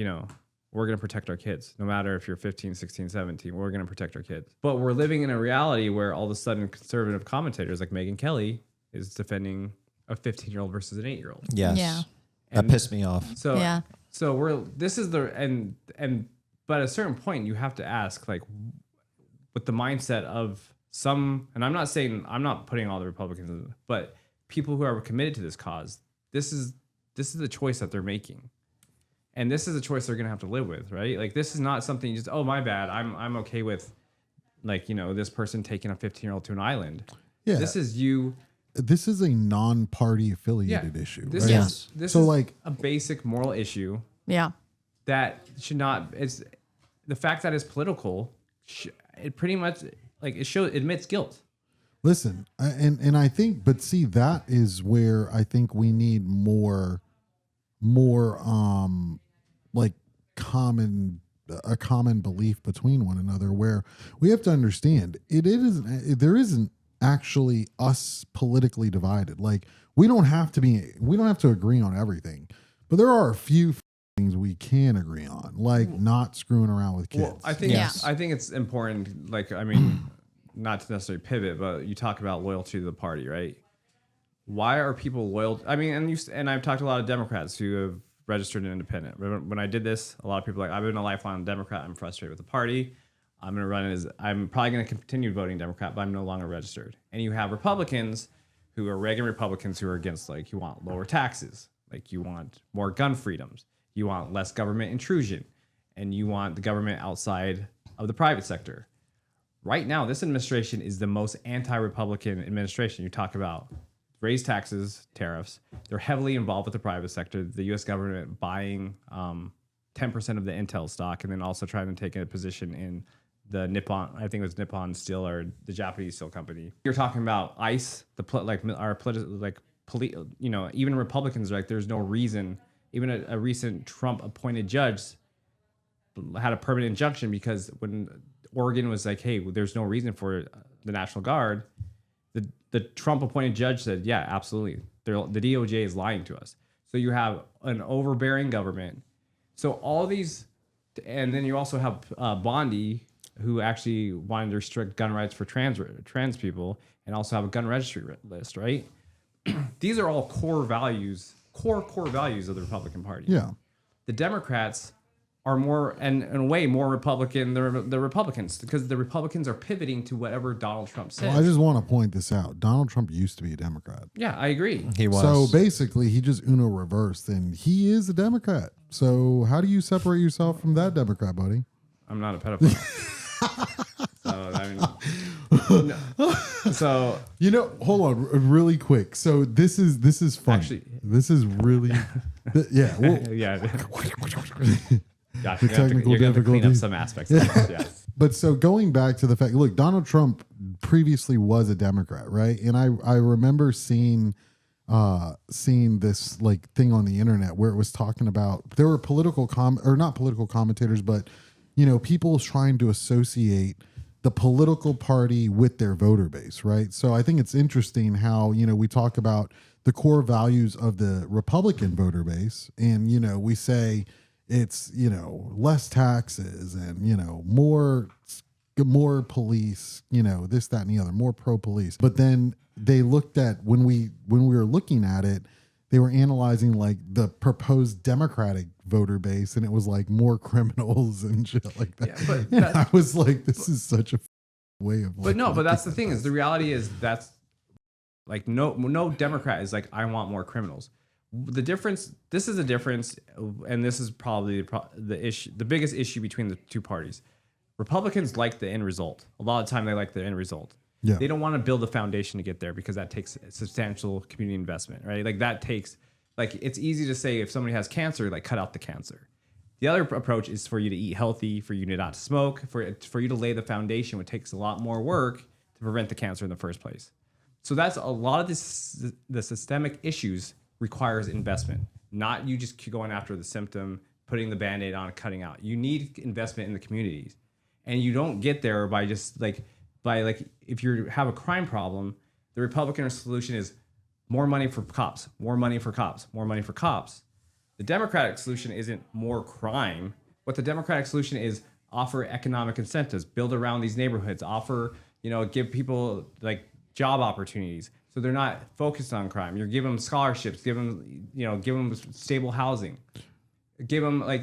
we're going to protect our kids. No matter if you're 15, 16, 17, we're going to protect our kids. But we're living in a reality where all of a sudden conservative commentators like Megyn Kelly is defending a 15-year-old versus an 8-year-old. Yes. Yeah. That pissed me off. So, yeah. So but at a certain point you have to ask, like, with the mindset of some, and I'm not putting all the Republicans in, but people who are committed to this cause, this is the choice that they're making. And this is a choice they're going to have to live with, right? Like, this is not something just, oh, my bad, I'm okay with, like, this person taking a 15-year-old to an island. Yeah. This is a non-party affiliated issue. This right? is like a basic moral issue. Yeah. That should not, it's the fact that it's political, it pretty much, like, it admits guilt. Listen, and I think, but see, that is where I think we need more like a common belief between one another, where we have to understand there isn't actually us politically divided. Like, we don't have to agree on everything, but there are a few things we can agree on, like not screwing around with kids. Well, I think it's important, like, I mean, not to necessarily pivot, but you talk about loyalty to the party, right? Why are people loyal? I mean, and I've talked to a lot of Democrats who have registered an independent. When I did this, a lot of people are like, I've been a lifelong Democrat. I'm frustrated with the party. I'm probably going to continue voting Democrat, but I'm no longer registered. And you have Republicans who are Reagan Republicans who are against, like, you want lower taxes, like, you want more gun freedoms, you want less government intrusion, and you want the government outside of the private sector. Right now, this administration is the most anti-Republican administration. You talk about raise taxes, tariffs. They're heavily involved with the private sector. The U.S. government buying 10% of the Intel stock, and then also trying to take a position in the Nippon, I think it was Nippon Steel, or the Japanese steel company. You're talking about ICE, even Republicans are like, there's no reason. Even a recent Trump-appointed judge had a permanent injunction because when Oregon was like, hey, there's no reason for the National Guard, the Trump-appointed judge said, yeah, absolutely. The DOJ is lying to us. So you have an overbearing government. So all these, and then you also have Bondi, who actually wanted to restrict gun rights for trans people, and also have a gun registry list, right? These are all core values of the Republican Party. Yeah. The Democrats are more, and in a way, more Republican than the Republicans, because the Republicans are pivoting to whatever Donald Trump says. Well, I just want to point this out. Donald Trump used to be a Democrat. Yeah, I agree. He was. So basically, he just Uno reversed, and he is a Democrat. So how do you separate yourself from that Democrat, buddy? I'm not a pedophile. So, I mean, So hold on really quick. So this is fun. Actually, this is really, yeah. Well, yeah. the technical you're gonna have to clean up difficulties. some aspects of this, yeah. But so going back to the fact, look, Donald Trump previously was a Democrat, right? And I remember seeing this like thing on the internet where it was talking about there were not political commentators, but people trying to associate the political party with their voter base, right? So I think it's interesting how we talk about the core values of the Republican voter base, and we say it's less taxes and more police, this, that, and the other, more pro police. But then they looked at when we were looking at it, they were analyzing like the proposed Democratic voter base, and it was like more criminals and shit like that. Yeah, but and I was like, this is such a way of. But no, but that's the thing is the reality is that's like no Democrat is like I want more criminals. The difference. This is a difference, and this is probably the issue. The biggest issue between the two parties. Republicans like the end result. A lot of the time, they like the end result. Yeah. They don't want to build a foundation to get there because that takes substantial community investment, right? Like that takes, like it's easy to say if somebody has cancer, like cut out the cancer. The other approach is for you to eat healthy, for you to not smoke, for you to lay the foundation, which takes a lot more work to prevent the cancer in the first place. So that's a lot of the systemic issues requires investment, not you just keep going after the symptom, putting the Band-Aid on, cutting out. You need investment in the communities. And you don't get there by just if you have a crime problem, the Republican solution is more money for cops, more money for cops, more money for cops. The Democratic solution isn't more crime. What the Democratic solution is offer economic incentives, build around these neighborhoods, offer, give people like job opportunities. So they're not focused on crime. You're giving them scholarships, give them stable housing, give them that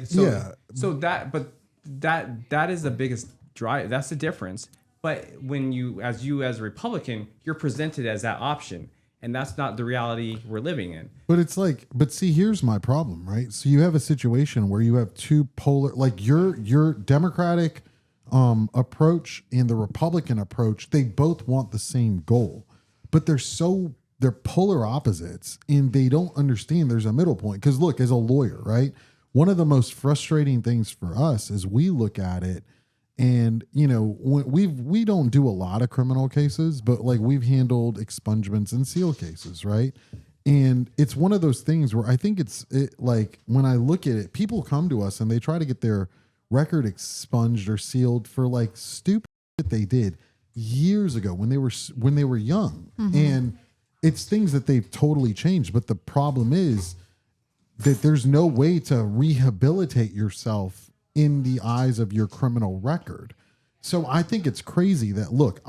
is the biggest drive. That's the difference. But when you as a Republican, you're presented as that option, and that's not the reality we're living in. But it's like, see, here's my problem, right? So you have a situation where you have two polar, like your Democratic approach and the Republican approach, they both want the same goal, but they're polar opposites, and they don't understand there's a middle point. Because look, as a lawyer, right? One of the most frustrating things for us is we look at it, and we don't do a lot of criminal cases, but like we've handled expungements and seal cases, right? And it's one of those things where I think like when I look at it, people come to us and they try to get their record expunged or sealed for like stupid shit they did years ago when they were young. Mm-hmm. And it's things that they've totally changed. But the problem is that there's no way to rehabilitate yourself in the eyes of your criminal record. So I think it's crazy that, look,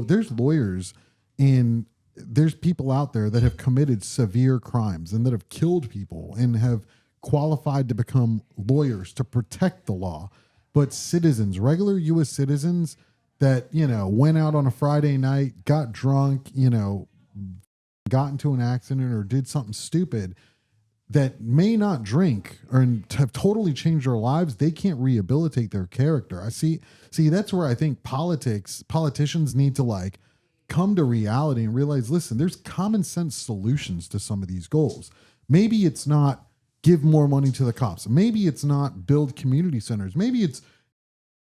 there's lawyers and there's people out there that have committed severe crimes and that have killed people and have qualified to become lawyers to protect the law. But citizens, regular U.S. citizens that, went out on a Friday night, got drunk, got into an accident or did something stupid that may not drink or have totally changed their lives, they can't rehabilitate their character. I see, that's where I think politicians need to like come to reality and realize, listen, there's common sense solutions to some of these goals. Maybe it's not give more money to the cops. Maybe it's not build community centers. Maybe it's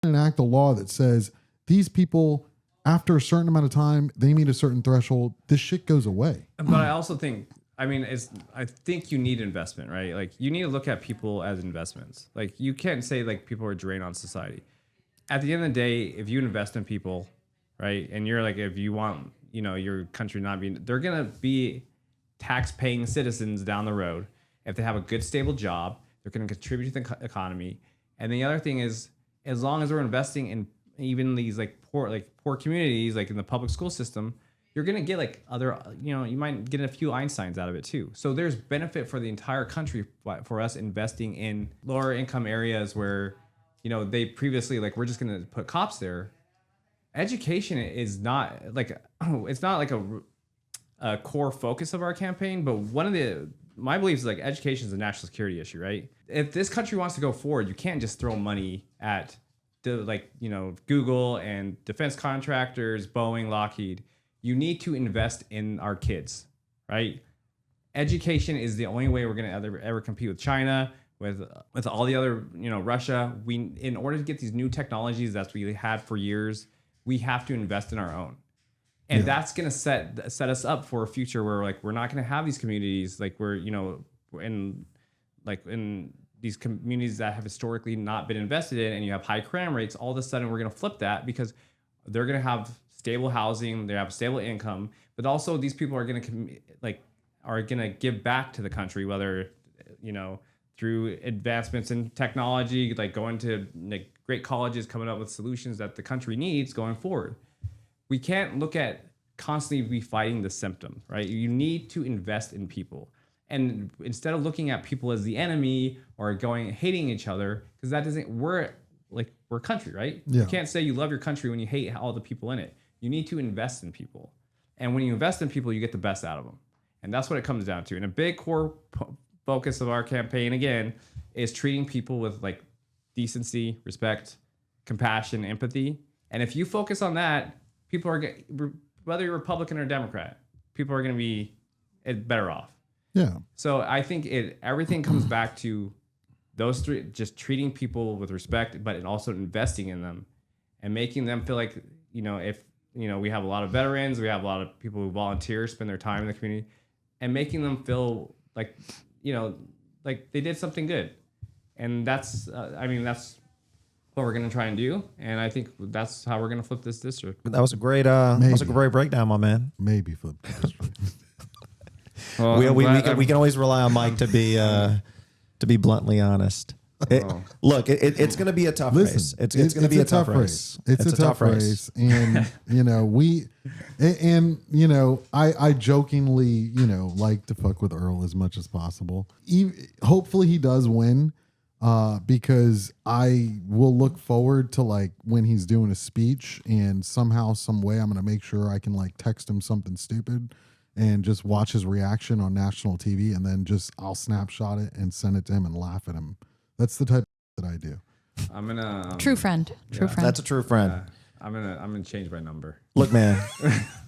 enact a law that says these people, after a certain amount of time, they meet a certain threshold, this shit goes away. But I also think, I think you need investment, right? Like you need to look at people as investments. Like you can't say like people are a drain on society. At the end of the day, if you invest in people, right, and you're like, if you want, your country not being, they're gonna be tax-paying citizens down the road. If they have a good, stable job, they're gonna contribute to the economy. And the other thing is, as long as we're investing in even these poor communities, like in the public school system, you're going to get like other, you might get a few Einsteins out of it too. So there's benefit for the entire country for us investing in lower income areas where, they previously, like, we're just going to put cops there. Education is not like, it's not like a core focus of our campaign, but one of my beliefs is like education is a national security issue, right? If this country wants to go forward, you can't just throw money at Google and defense contractors, Boeing, Lockheed, you need to invest in our kids, right? Education is the only way we're going to ever compete with China, with all the other, Russia. In order to get these new technologies that we had for years, we have to invest in our own. And that's going to set us up for a future where we're not going to have these communities in these communities that have historically not been invested in, and you have high crime rates. All of a sudden we're going to flip that because they're going to have stable housing, they have stable income, but also these people are going to give back to the country, whether through advancements in technology, going to great colleges, coming up with solutions that the country needs going forward. We can't look at constantly be fighting the symptom, right? You need to invest in people. And instead of looking at people as the enemy or hating each other, because we're a country, right? Yeah. You can't say you love your country when you hate all the people in it. You need to invest in people. And when you invest in people, you get the best out of them. And that's what it comes down to. And a big core focus of our campaign, again, is treating people with decency, respect, compassion, empathy. And if you focus on that, people whether you're Republican or Democrat, people are going to be better off. Yeah. So I think everything comes back to those three, just treating people with respect, but also investing in them and making them feel like, if, we have a lot of veterans, we have a lot of people who volunteer, spend their time in the community, and making them feel like they did something good. And that's what we're going to try and do. And I think that's how we're going to flip this district. That was a great breakdown, my man. Maybe flip. Well, we can always rely on Mike to be bluntly honest. Look, it's going to be a tough race. It's going to be a tough race. It's a tough race. And, I jokingly, like to fuck with Earle as much as possible. Hopefully he does win, because I will look forward to when he's doing a speech, and somehow, some way, I'm going to make sure I can text him something stupid and just watch his reaction on national TV, and then I'll snapshot it and send it to him and laugh at him. That's the type that I do. I'm gonna true friend. That's a true friend. I'm gonna change my number. Look, man,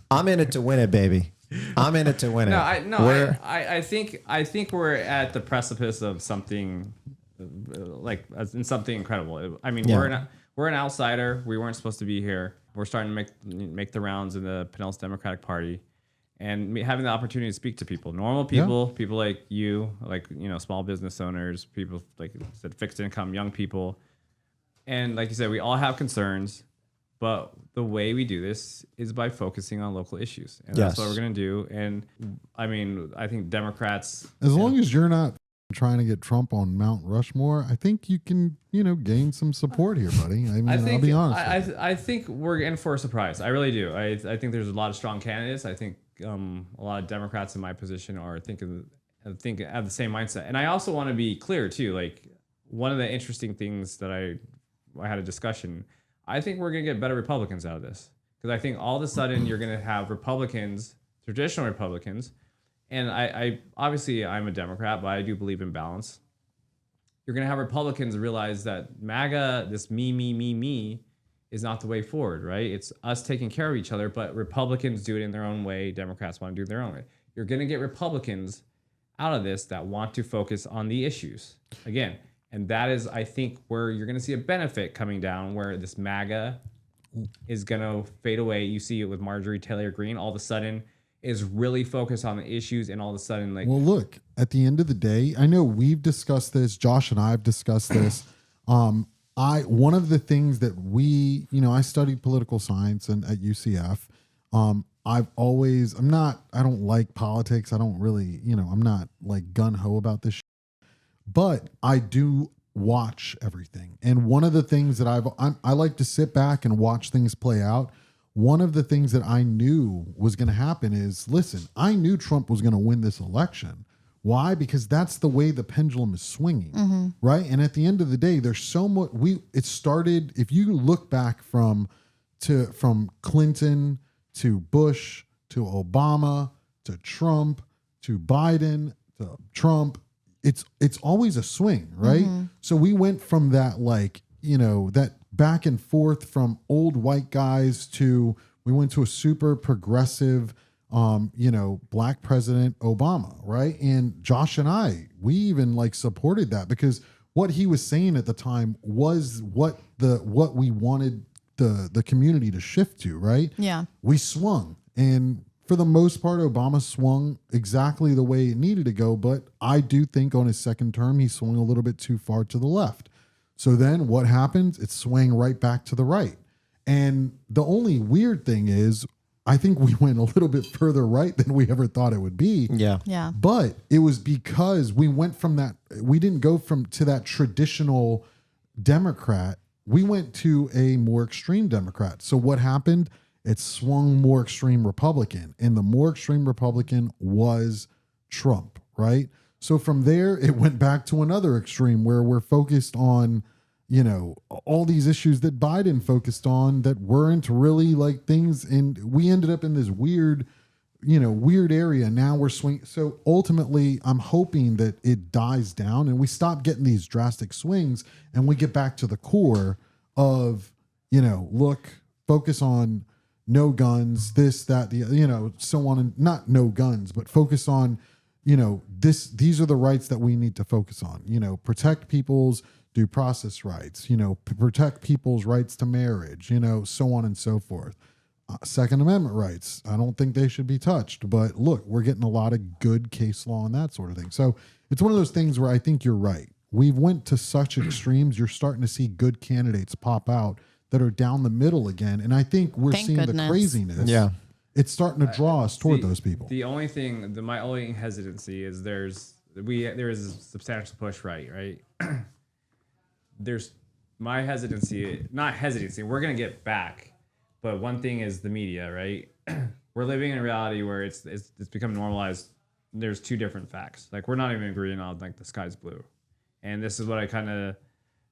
I'm in it to win it, baby. I'm in it to win it. I think we're at the precipice of something something incredible. I mean, we're an outsider. We weren't supposed to be here. We're starting to make the rounds in the Pinellas Democratic Party. And having the opportunity to speak to people, normal people, people like you, small business owners, people like you said, fixed income, young people. And like you said, we all have concerns, but the way we do this is by focusing on local issues. And that's what we're going to do. And I think Democrats, as long as you're not trying to get Trump on Mount Rushmore, I think you can, gain some support here, buddy. I'll be honest. I think we're in for a surprise. I really do. I think there's a lot of strong candidates. I think a lot of Democrats in my position are have the same mindset. And I also want to be clear too. One of the interesting things that I had a discussion. I think we're going to get better Republicans out of this, because I think all of a sudden you're going to have Republicans, traditional Republicans, and I obviously I'm a Democrat, but I do believe in balance. You're going to have Republicans realize that MAGA, this me, is not the way forward, right? It's us taking care of each other, but Republicans do it in their own way. Democrats want to do it their own way. You're going to get Republicans out of this that want to focus on the issues again. And that is, I think, where you're going to see a benefit coming down, where this MAGA is going to fade away. You see it with Marjorie Taylor Greene, all of a sudden is really focused on the issues, and all of a sudden, well, look, at the end of the day, I know we've discussed this, Josh and I have discussed this. One of the things that I studied political science and at UCF. I don't like politics. I don't really, I'm not gun ho about this shit, but I do watch everything. And one of the things that I like to sit back and watch things play out. One of the things that I knew was going to happen is, listen, I knew Trump was going to win this election. Why? Because that's the way the pendulum is swinging, right? And at the end of the day, there's so much. It started. If you look back from Clinton to Bush to Obama to Trump to Biden to Trump, it's always a swing, right? So we went from that that back and forth from old white guys to we went to a super progressive, black president Obama, right? And Josh and I, we even like supported that because what he was saying at the time was what we wanted the community to shift to, right? Yeah. We swung, and for the most part, Obama swung exactly the way it needed to go. But I do think on his second term, he swung a little bit too far to the left. So then what happens? It swang right back to the right. And the only weird thing is, I think we went a little bit further right than we ever thought it would be. Yeah. Yeah. But it was because we went from that, we didn't go to that traditional Democrat. We went to a more extreme Democrat. So what happened? It swung more extreme Republican, and the more extreme Republican was Trump, right? So from there, it went back to another extreme where we're focused on, all these issues that Biden focused on that weren't really like things. And we ended up in this weird area. Now we're swinging. So ultimately, I'm hoping that it dies down and we stop getting these drastic swings and we get back to the core of, focus on no guns, this, that, so on, and not no guns, but focus on, these are the rights that we need to focus on, protect people's due process rights, protect people's rights to marriage, so on and so forth. Second Amendment rights, I don't think they should be touched, but look, we're getting a lot of good case law and that sort of thing. So it's one of those things where I think you're right. We've went to such extremes. You're starting to see good candidates pop out that are down the middle again. And I think we're Thank seeing goodness. the craziness. Yeah. It's starting to draw us toward those people. The only thing, my only hesitancy is there is a substantial push right? There's my hesitancy, not hesitancy, we're going to get back. But one thing is the media, right? We're living in a reality where it's become normalized. There's two different facts. Like, we're not even agreeing on like the sky's blue. And this is what I kind of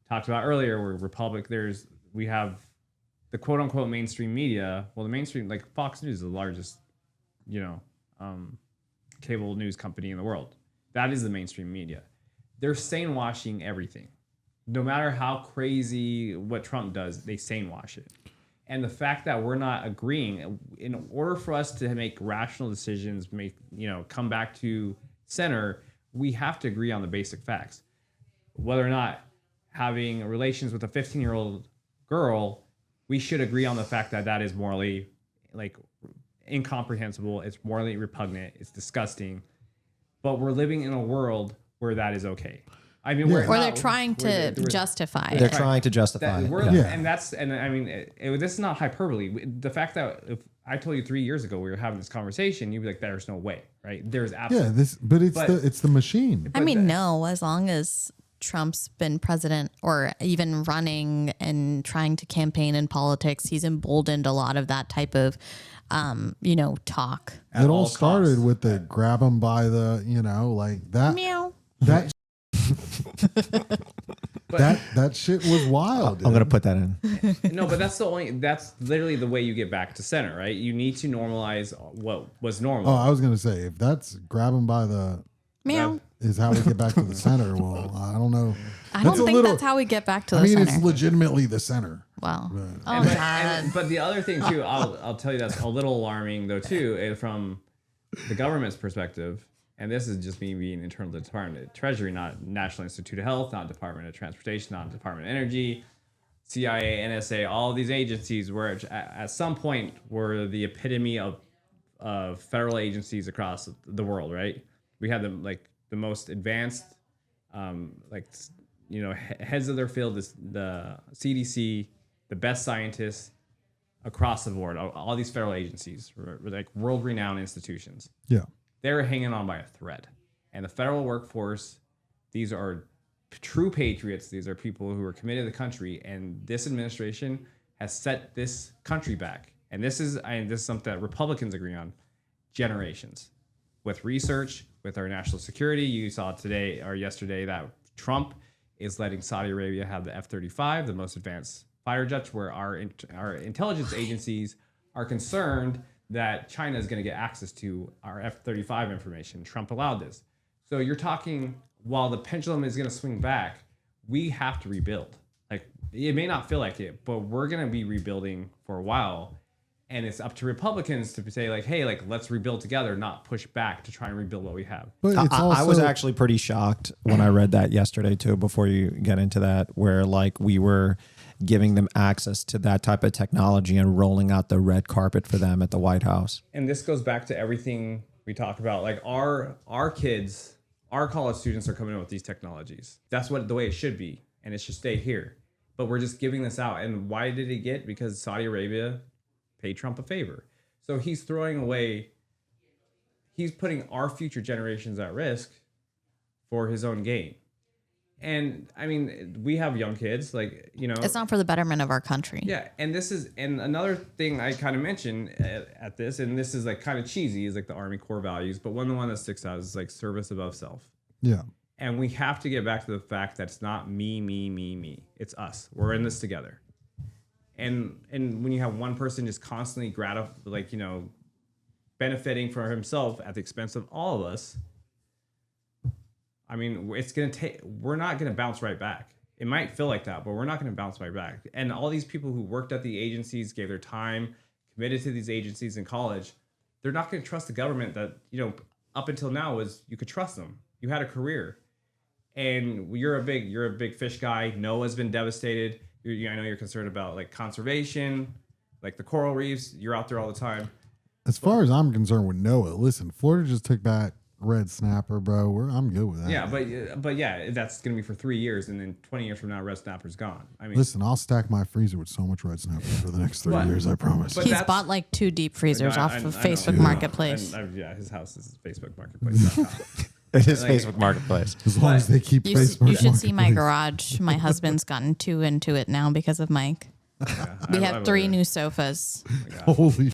talked about earlier, where we have the quote unquote mainstream media. Well, the mainstream, like Fox News is the largest, cable news company in the world. That is the mainstream media. They're sane-washing everything. No matter how crazy what Trump does, they sane-wash it. And the fact that we're not agreeing, in order for us to make rational decisions, come back to center, we have to agree on the basic facts. Whether or not having relations with a 15-year-old girl, we should agree on the fact that that is morally incomprehensible. It's morally repugnant. It's disgusting. But we're living in a world where that is okay. I mean, they're trying to justify. They're trying to justify. And this is not hyperbole. The fact that if I told you 3 years ago we were having this conversation, you'd be like, "There's no way," right? There's absolutely. It's the machine. I mean, no, as long as Trump's been president or even running and trying to campaign in politics, he's emboldened a lot of that type of, talk. It all started with the grab him by the, like that. Meow. That that shit was wild. I'm gonna put that in. No, but that's literally the way you get back to center, right? You need to normalize what was normal. Oh, I was gonna say, if that's grab him by the Meow. is how we get back to the center. Well, I don't know. I don't think that's how we get back to the center. It's legitimately the center. Wow. But the other thing too, I'll tell you that's a little alarming though too, from the government's perspective. And this is just me being internal to the Department of Treasury, not National Institute of Health, not Department of Transportation, not Department of Energy, CIA, NSA, all of these agencies were at some point were the epitome of federal agencies across the world, right? We had them like the most advanced, heads of their field, the CDC, the best scientists across the board. All these federal agencies were like world-renowned institutions. Yeah. They were hanging on by a thread. And the federal workforce, these are true patriots. These are people who are committed to the country. And this administration has set this country back. And this is something that Republicans agree on, generations. With research, with our national security, you saw today or yesterday that Trump is letting Saudi Arabia have the F-35, the most advanced fighter jets, where our intelligence agencies are concerned that China is going to get access to our F-35 information. Trump allowed this. So you're talking, while the pendulum is going to swing back, we have to rebuild. Like it may not feel like it, but we're gonna be rebuilding for a while. And it's up to Republicans to say like, hey, like let's rebuild together, not push back to try and rebuild what we have. But it's I was also- actually pretty shocked when I read that yesterday too, before you get into that, where like we were giving them access to that type of technology and rolling out the red carpet for them at the White House. And this goes back to everything we talked about. Like our kids, our college students are coming in with these technologies. That's what the way it should be. And it should stay here. But we're just giving this out. And why did it get? Because Saudi Arabia paid Trump a favor. So he's throwing away, he's putting our future generations at risk for his own gain. And I mean, we have young kids, like, you know, It's not for the betterment of our country. yeah. And this is, and another thing I kind of mentioned at this, and this is like kind of cheesy, is like the Army core values, but the one that sticks out is like service above self. Yeah. And we have to get back to the fact that it's not me. It's us. We're in this together. And when you have one person just constantly benefiting for himself at the expense of all of us, I mean, it's going to take, we're not going to bounce right back. It might feel like that, but we're not going to bounce right back. And all these people who worked at the agencies, gave their time, committed to these agencies in college, they're not going to trust the government that, up until now was you could trust them. You had a career. And you're a big fish guy. Noah's been devastated. I know you're concerned about like conservation, like the coral reefs. You're out there all the time. As far as I'm concerned with Noah, listen, Florida just took back red snapper, bro. I'm good with that. Yeah, but yeah, that's gonna be for 3 years, and then 20 years from now, red snapper's gone. I mean, Listen, I'll stack my freezer with so much red snapper for the next 3 years, I promise. But He's that's- bought like 2 deep freezers off of I know. Facebook Yeah. Marketplace. And, yeah, his house is Facebook Marketplace. It is Like- Facebook Marketplace. As long as they keep You Facebook should see my Marketplace. garage. My husband's gotten too into it now because of Mike. We have 3 new sofas. Holy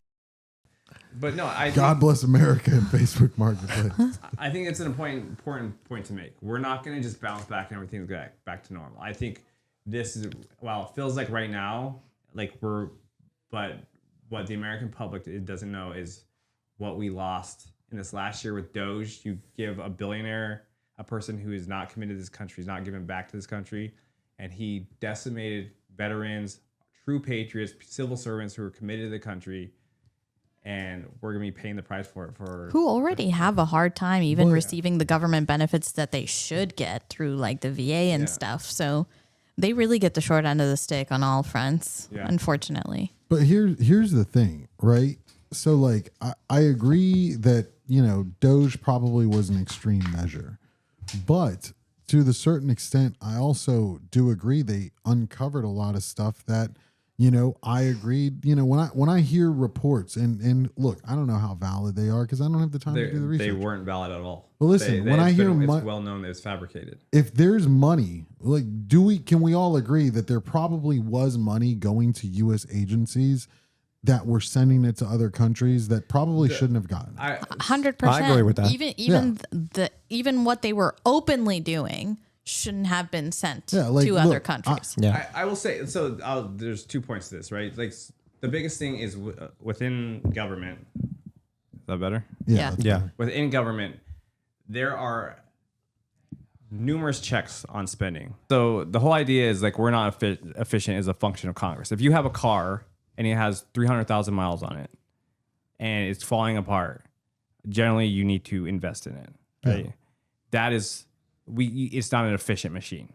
But no, God bless America and Facebook Marketplace. I think it's an important point to make. We're not going to just bounce back and everything's back to normal. I think this is, while it feels like right now, but what the American public doesn't know is what we lost in this last year with Doge. You give a billionaire, a person who is not committed to this country, is not giving back to this country, and he decimated veterans, true patriots, civil servants who are committed to the country. And we're going to be paying the price for it. Who already have a hard time even receiving the government benefits that they should get through like the VA and stuff. So they really get the short end of the stick on all fronts, unfortunately. But here's the thing, right? So like I agree that, Doge probably was an extreme measure. But to the certain extent, I also do agree they uncovered a lot of stuff that, I agreed. When I hear reports and look, I don't know how valid they are because I don't have the time to do the research. They weren't valid at all. Well, listen, when I hear it's well known that it's fabricated. If there's money, like, can we all agree that there probably was money going to U.S. agencies that were sending it to other countries that probably shouldn't have gotten it? 100%. I agree with that. Even what they were openly doing shouldn't have been sent to look, other countries. I will say, so there's 2 points to this, right? Like the biggest thing is within government. Is that better? Yeah. that's Yeah. better. Within government, there are numerous checks on spending. So the whole idea is like we're not efficient as a function of Congress. If you have a car and it has 300,000 miles on it and it's falling apart, generally you need to invest in it. Right? Yeah. That is, it's not an efficient machine.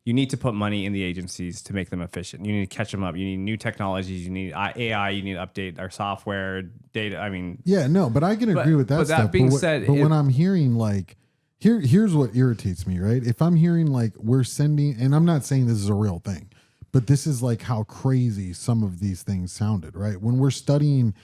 You need to put money in the agencies to make them efficient. You need to catch them up. You need new technologies. You need AI. You need to update our software, data. I mean, Yeah, no, but I can agree with that but that stuff. being but said, when I'm hearing like, here's what irritates me, right? If I'm hearing like we're sending, and I'm not saying this is a real thing, but this is like how crazy some of these things sounded, right? When we're studying,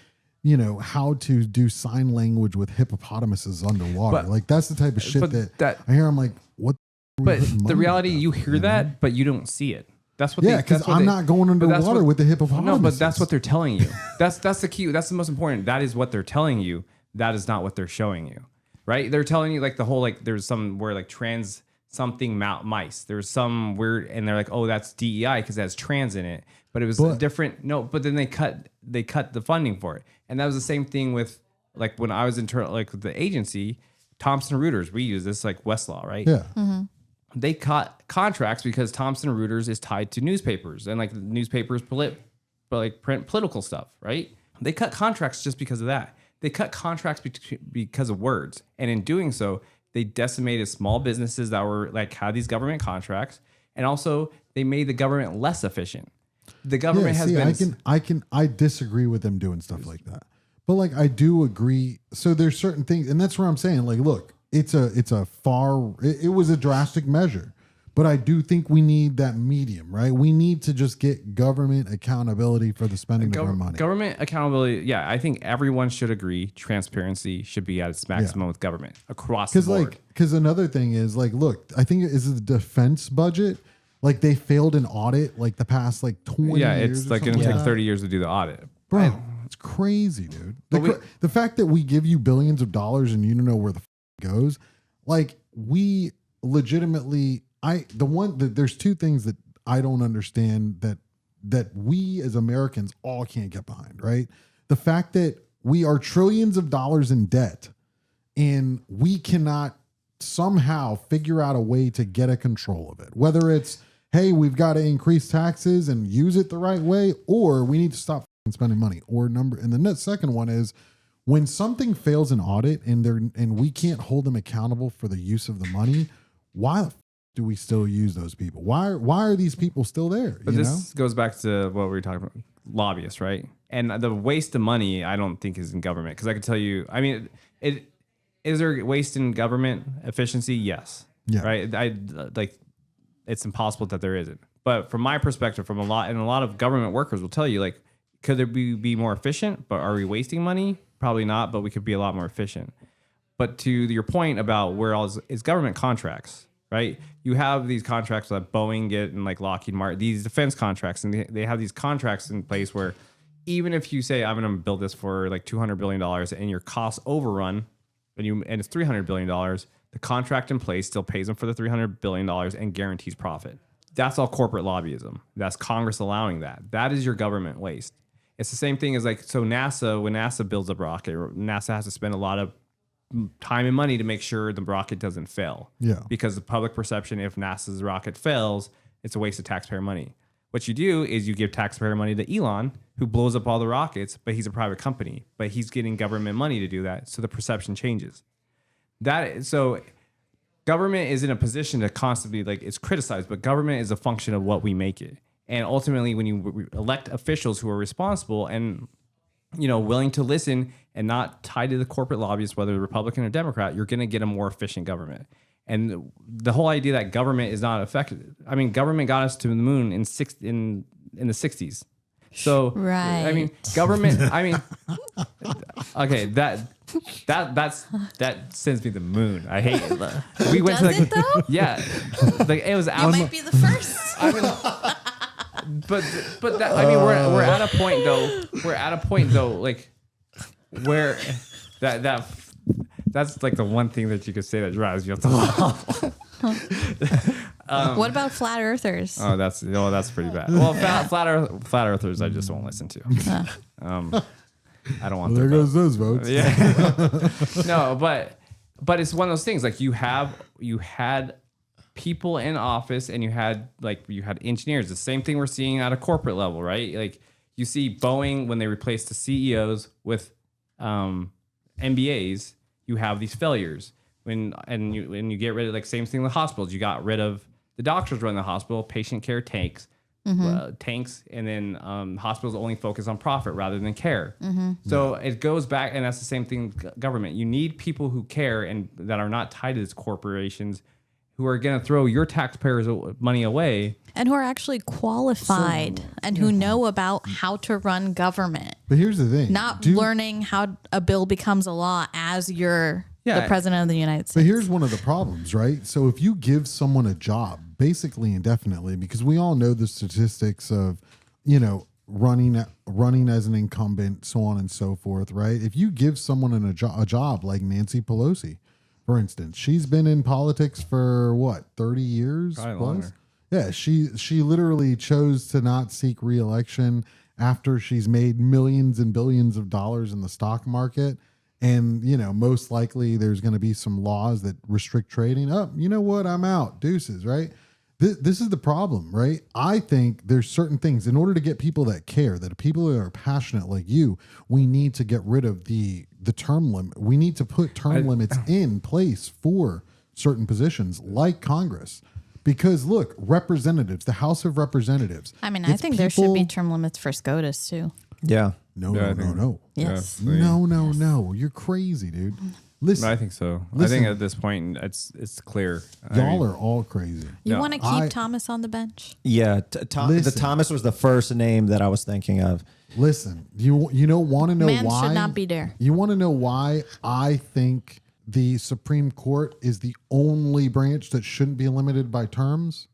how to do sign language with hippopotamuses underwater, like that's the type of shit but that I hear. I'm like, what? but the reality, you hear that, but you don't see it. That's what. Yeah, because I'm not going but that's underwater with the hippopotamus. No, but that's what they're telling you. That's the key. That's the most important. That is what they're telling you. That is not what they're showing you, right? They're telling you like the whole like there's some where like trans something mice. There's some weird, and they're like, oh, that's DEI because it has trans in it. But it was different. No, but then they cut the funding for it, and that was the same thing with like when I was with the agency, Thomson Reuters. We use this like Westlaw, right? Yeah. they cut contracts because Thomson Reuters is tied to newspapers, and like newspapers print political stuff, right? They cut contracts just because of that. They cut contracts because of words, and in doing so, they decimated small businesses that were like had these government contracts, and also they made the government less efficient. The government has been. I disagree with them doing stuff like that, but like I do agree. So there's certain things, and that's where I'm saying, like, look, it was a drastic measure, but I do think we need that medium, right? We need to just get government accountability for the spending of our money. Government accountability, yeah, I think everyone should agree. Transparency should be at its maximum with government across the board. Because another thing is, like, look, I think is the defense budget. Like they failed an audit like the past like 20 years. Yeah, it's like going to take 30 years to do the audit. Bro, it's crazy, dude. The fact that we give you billions of dollars and you don't know where the goes, like we legitimately, there's two things that I don't understand that we as Americans all can't get behind, right? The fact that we are trillions of dollars in debt and we cannot somehow figure out a way to get a control of it, whether it's, hey, we've got to increase taxes and use it the right way, or we need to stop spending money. And the second one is when something fails an audit and we can't hold them accountable for the use of the money, why do we still use those people? Why are these people still there? But this goes back to what we were talking about, lobbyists, right? And the waste of money, I don't think is in government. Because I can tell you, I mean, is there waste in government efficiency? Yes. Yeah. Right. It's impossible that there isn't. But from my perspective, a lot of government workers will tell you, like, could there be more efficient? But are we wasting money? Probably not. But we could be a lot more efficient. But to your point about where all is government contracts, right? You have these contracts that Boeing get and like Lockheed Martin, these defense contracts, and they have these contracts in place where even if you say I'm going to build this for like $200 billion and your costs overrun, and it's $300 billion, the contract in place still pays them for the $300 billion and guarantees profit. That's all corporate lobbyism. That's Congress allowing that. That is your government waste. It's the same thing as like, so NASA, when NASA builds a rocket, NASA has to spend a lot of time and money to make sure the rocket doesn't fail. Yeah. Because the public perception, if NASA's rocket fails, it's a waste of taxpayer money. What you do is you give taxpayer money to Elon, who blows up all the rockets, but he's a private company, but he's getting government money to do that. So the perception changes. So government is in a position to constantly, like, it's criticized, but government is a function of what we make it. And ultimately, when you elect officials who are responsible and, you know, willing to listen and not tied to the corporate lobbyists, whether Republican or Democrat, you're going to get a more efficient government. And the whole idea that government is not effective. I mean, government got us to the moon in the 60s. So, right. I mean, government, I mean, okay, that sends me to the moon. I hate it. We went Does to it though? yeah. Like it was You out. might be the first. I mean, but that, I mean, we're at a point though. We're at a point though, like where that's like the one thing that you could say that drives you up the wall. What about flat earthers? Oh, that's pretty bad. Well, flat earthers, I just won't listen to. I don't want. Well, there their goes those votes. Yeah. No, but it's one of those things. Like you had people in office, and you had engineers. The same thing we're seeing at a corporate level, right? Like you see Boeing when they replace the CEOs with MBAs, you have these failures. When you get rid of, like, same thing with hospitals. You got rid of the doctors running the hospital, patient care tanks, and then hospitals only focus on profit rather than care. So it goes back, and that's the same thing with government. You need people who care and that are not tied to these corporations, who are going to throw your taxpayers' money away. And who are actually qualified and who know about how to run government. But here's the thing. Not learning how a bill becomes a law as you're the president of the United States. But here's one of the problems, right? So if you give someone a job, basically indefinitely, because we all know the statistics of, you know, running as an incumbent, so on and so forth, right? If you give someone a job like Nancy Pelosi, for instance, she's been in politics for what, 30 years? Probably plus? longer. Yeah, she literally chose to not seek re-election after she's made millions and billions of dollars in the stock market. And, most likely there's going to be some laws that restrict trading. Oh, you know what? I'm out. Deuces, right? This is the problem, right? I think there's certain things in order to get people that care, that people that are passionate like you, we need to get rid of the term limit. We need to put term limits in place for certain positions like Congress. Because look, representatives, the House of Representatives. I mean, I think there should be term limits for SCOTUS too. Yeah. No. Yes. No. You're crazy, dude. Listen, I think so. Listen. I think at this point it's clear. Y'all are all crazy. You No, want to keep Thomas on the bench? Yeah. Listen. Thomas was the first name that I was thinking of. Listen, you don't want to know Man why? should not be there. You want to know why I think the Supreme Court is the only branch that shouldn't be limited by terms?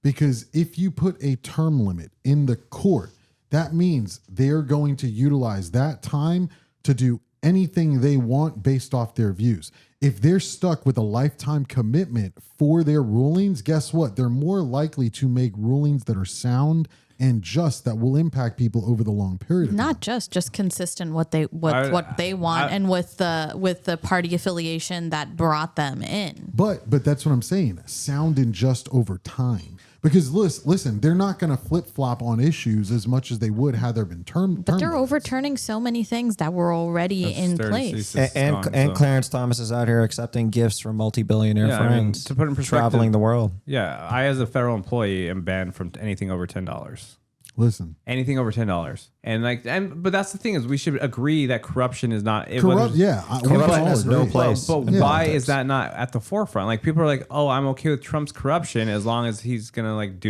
Because if you put a term limit in the court, that means they're going to utilize that time to do anything they want based off their views. If they're stuck with a lifetime commitment for their rulings, guess what? They're more likely to make rulings that are sound and just, that will impact people over the long period of time. Not just consistent what they want and with the party affiliation that brought them in. But that's what I'm saying. Sound and just over time. Because listen, they're not going to flip flop on issues as much as they would had there been term. But they're overturning so many things that were already in place. And Clarence Thomas is out here accepting gifts from multi-billionaire friends, to put in perspective, traveling the world. Yeah, I as a federal employee am banned from anything over $10. Listen, anything over $10, but that's the thing is we should agree that corruption is not corrupt. Yeah, corruption has no place. But why is that not at the forefront? Like people are like, oh, I'm okay with Trump's corruption as long as he's gonna make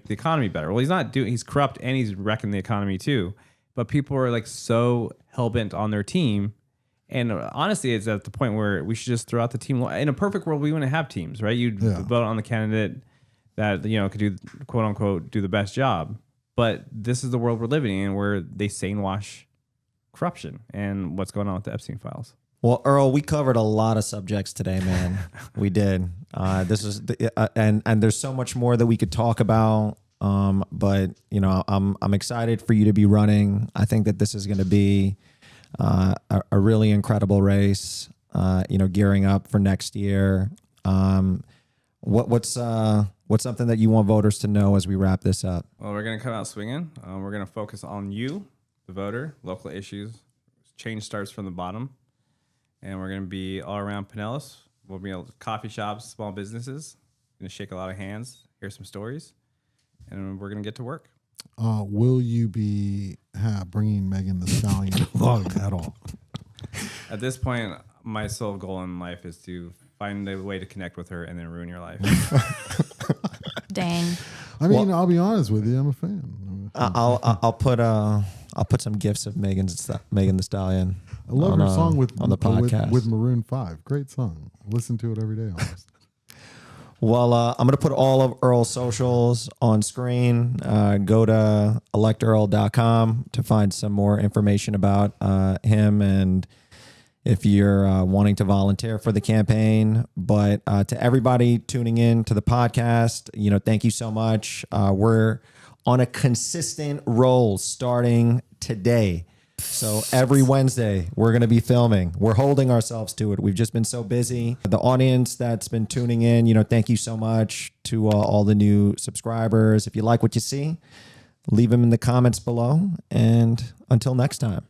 the economy better. Well, he's not doing. He's corrupt and he's wrecking the economy too. But people are like so hell bent on their team, and honestly, it's at the point where we should just throw out the team. In a perfect world, we wouldn't have teams, right? You'd vote on the candidate that could do quote unquote do the best job. But this is the world we're living in where they sane wash corruption and what's going on with the Epstein Files. Well, Earle, we covered a lot of subjects today, man. We did. This is and there's so much more that we could talk about. But I'm excited for you to be running. I think that this is going to be a really incredible race. Gearing up for next year. What's something that you want voters to know as we wrap this up? Well, we're going to come out swinging. We're going to focus on you, the voter, local issues. Change starts from the bottom. And we're going to be all around Pinellas. We'll be at coffee shops, small businesses. Going to shake a lot of hands, hear some stories, and we're going to get to work. Will you be bringing Megan the Stallion along at all? At this point, my sole goal in life is to find a way to connect with her and then ruin your life. Dang. I mean, I'll be honest with you. I'm a fan. I'll put some gifts of Megan the Stallion. I love her song on the podcast with Maroon 5. Great song. I listen to it every day almost. Well, I'm going to put all of Earle's socials on screen. Go to electearl.com to find some more information about him and if you're wanting to volunteer for the campaign. But to everybody tuning in to the podcast, thank you so much. We're on a consistent roll starting today. So every Wednesday, we're going to be filming. We're holding ourselves to it. We've just been so busy. The audience that's been tuning in, thank you so much to all the new subscribers. If you like what you see, leave them in the comments below. And until next time.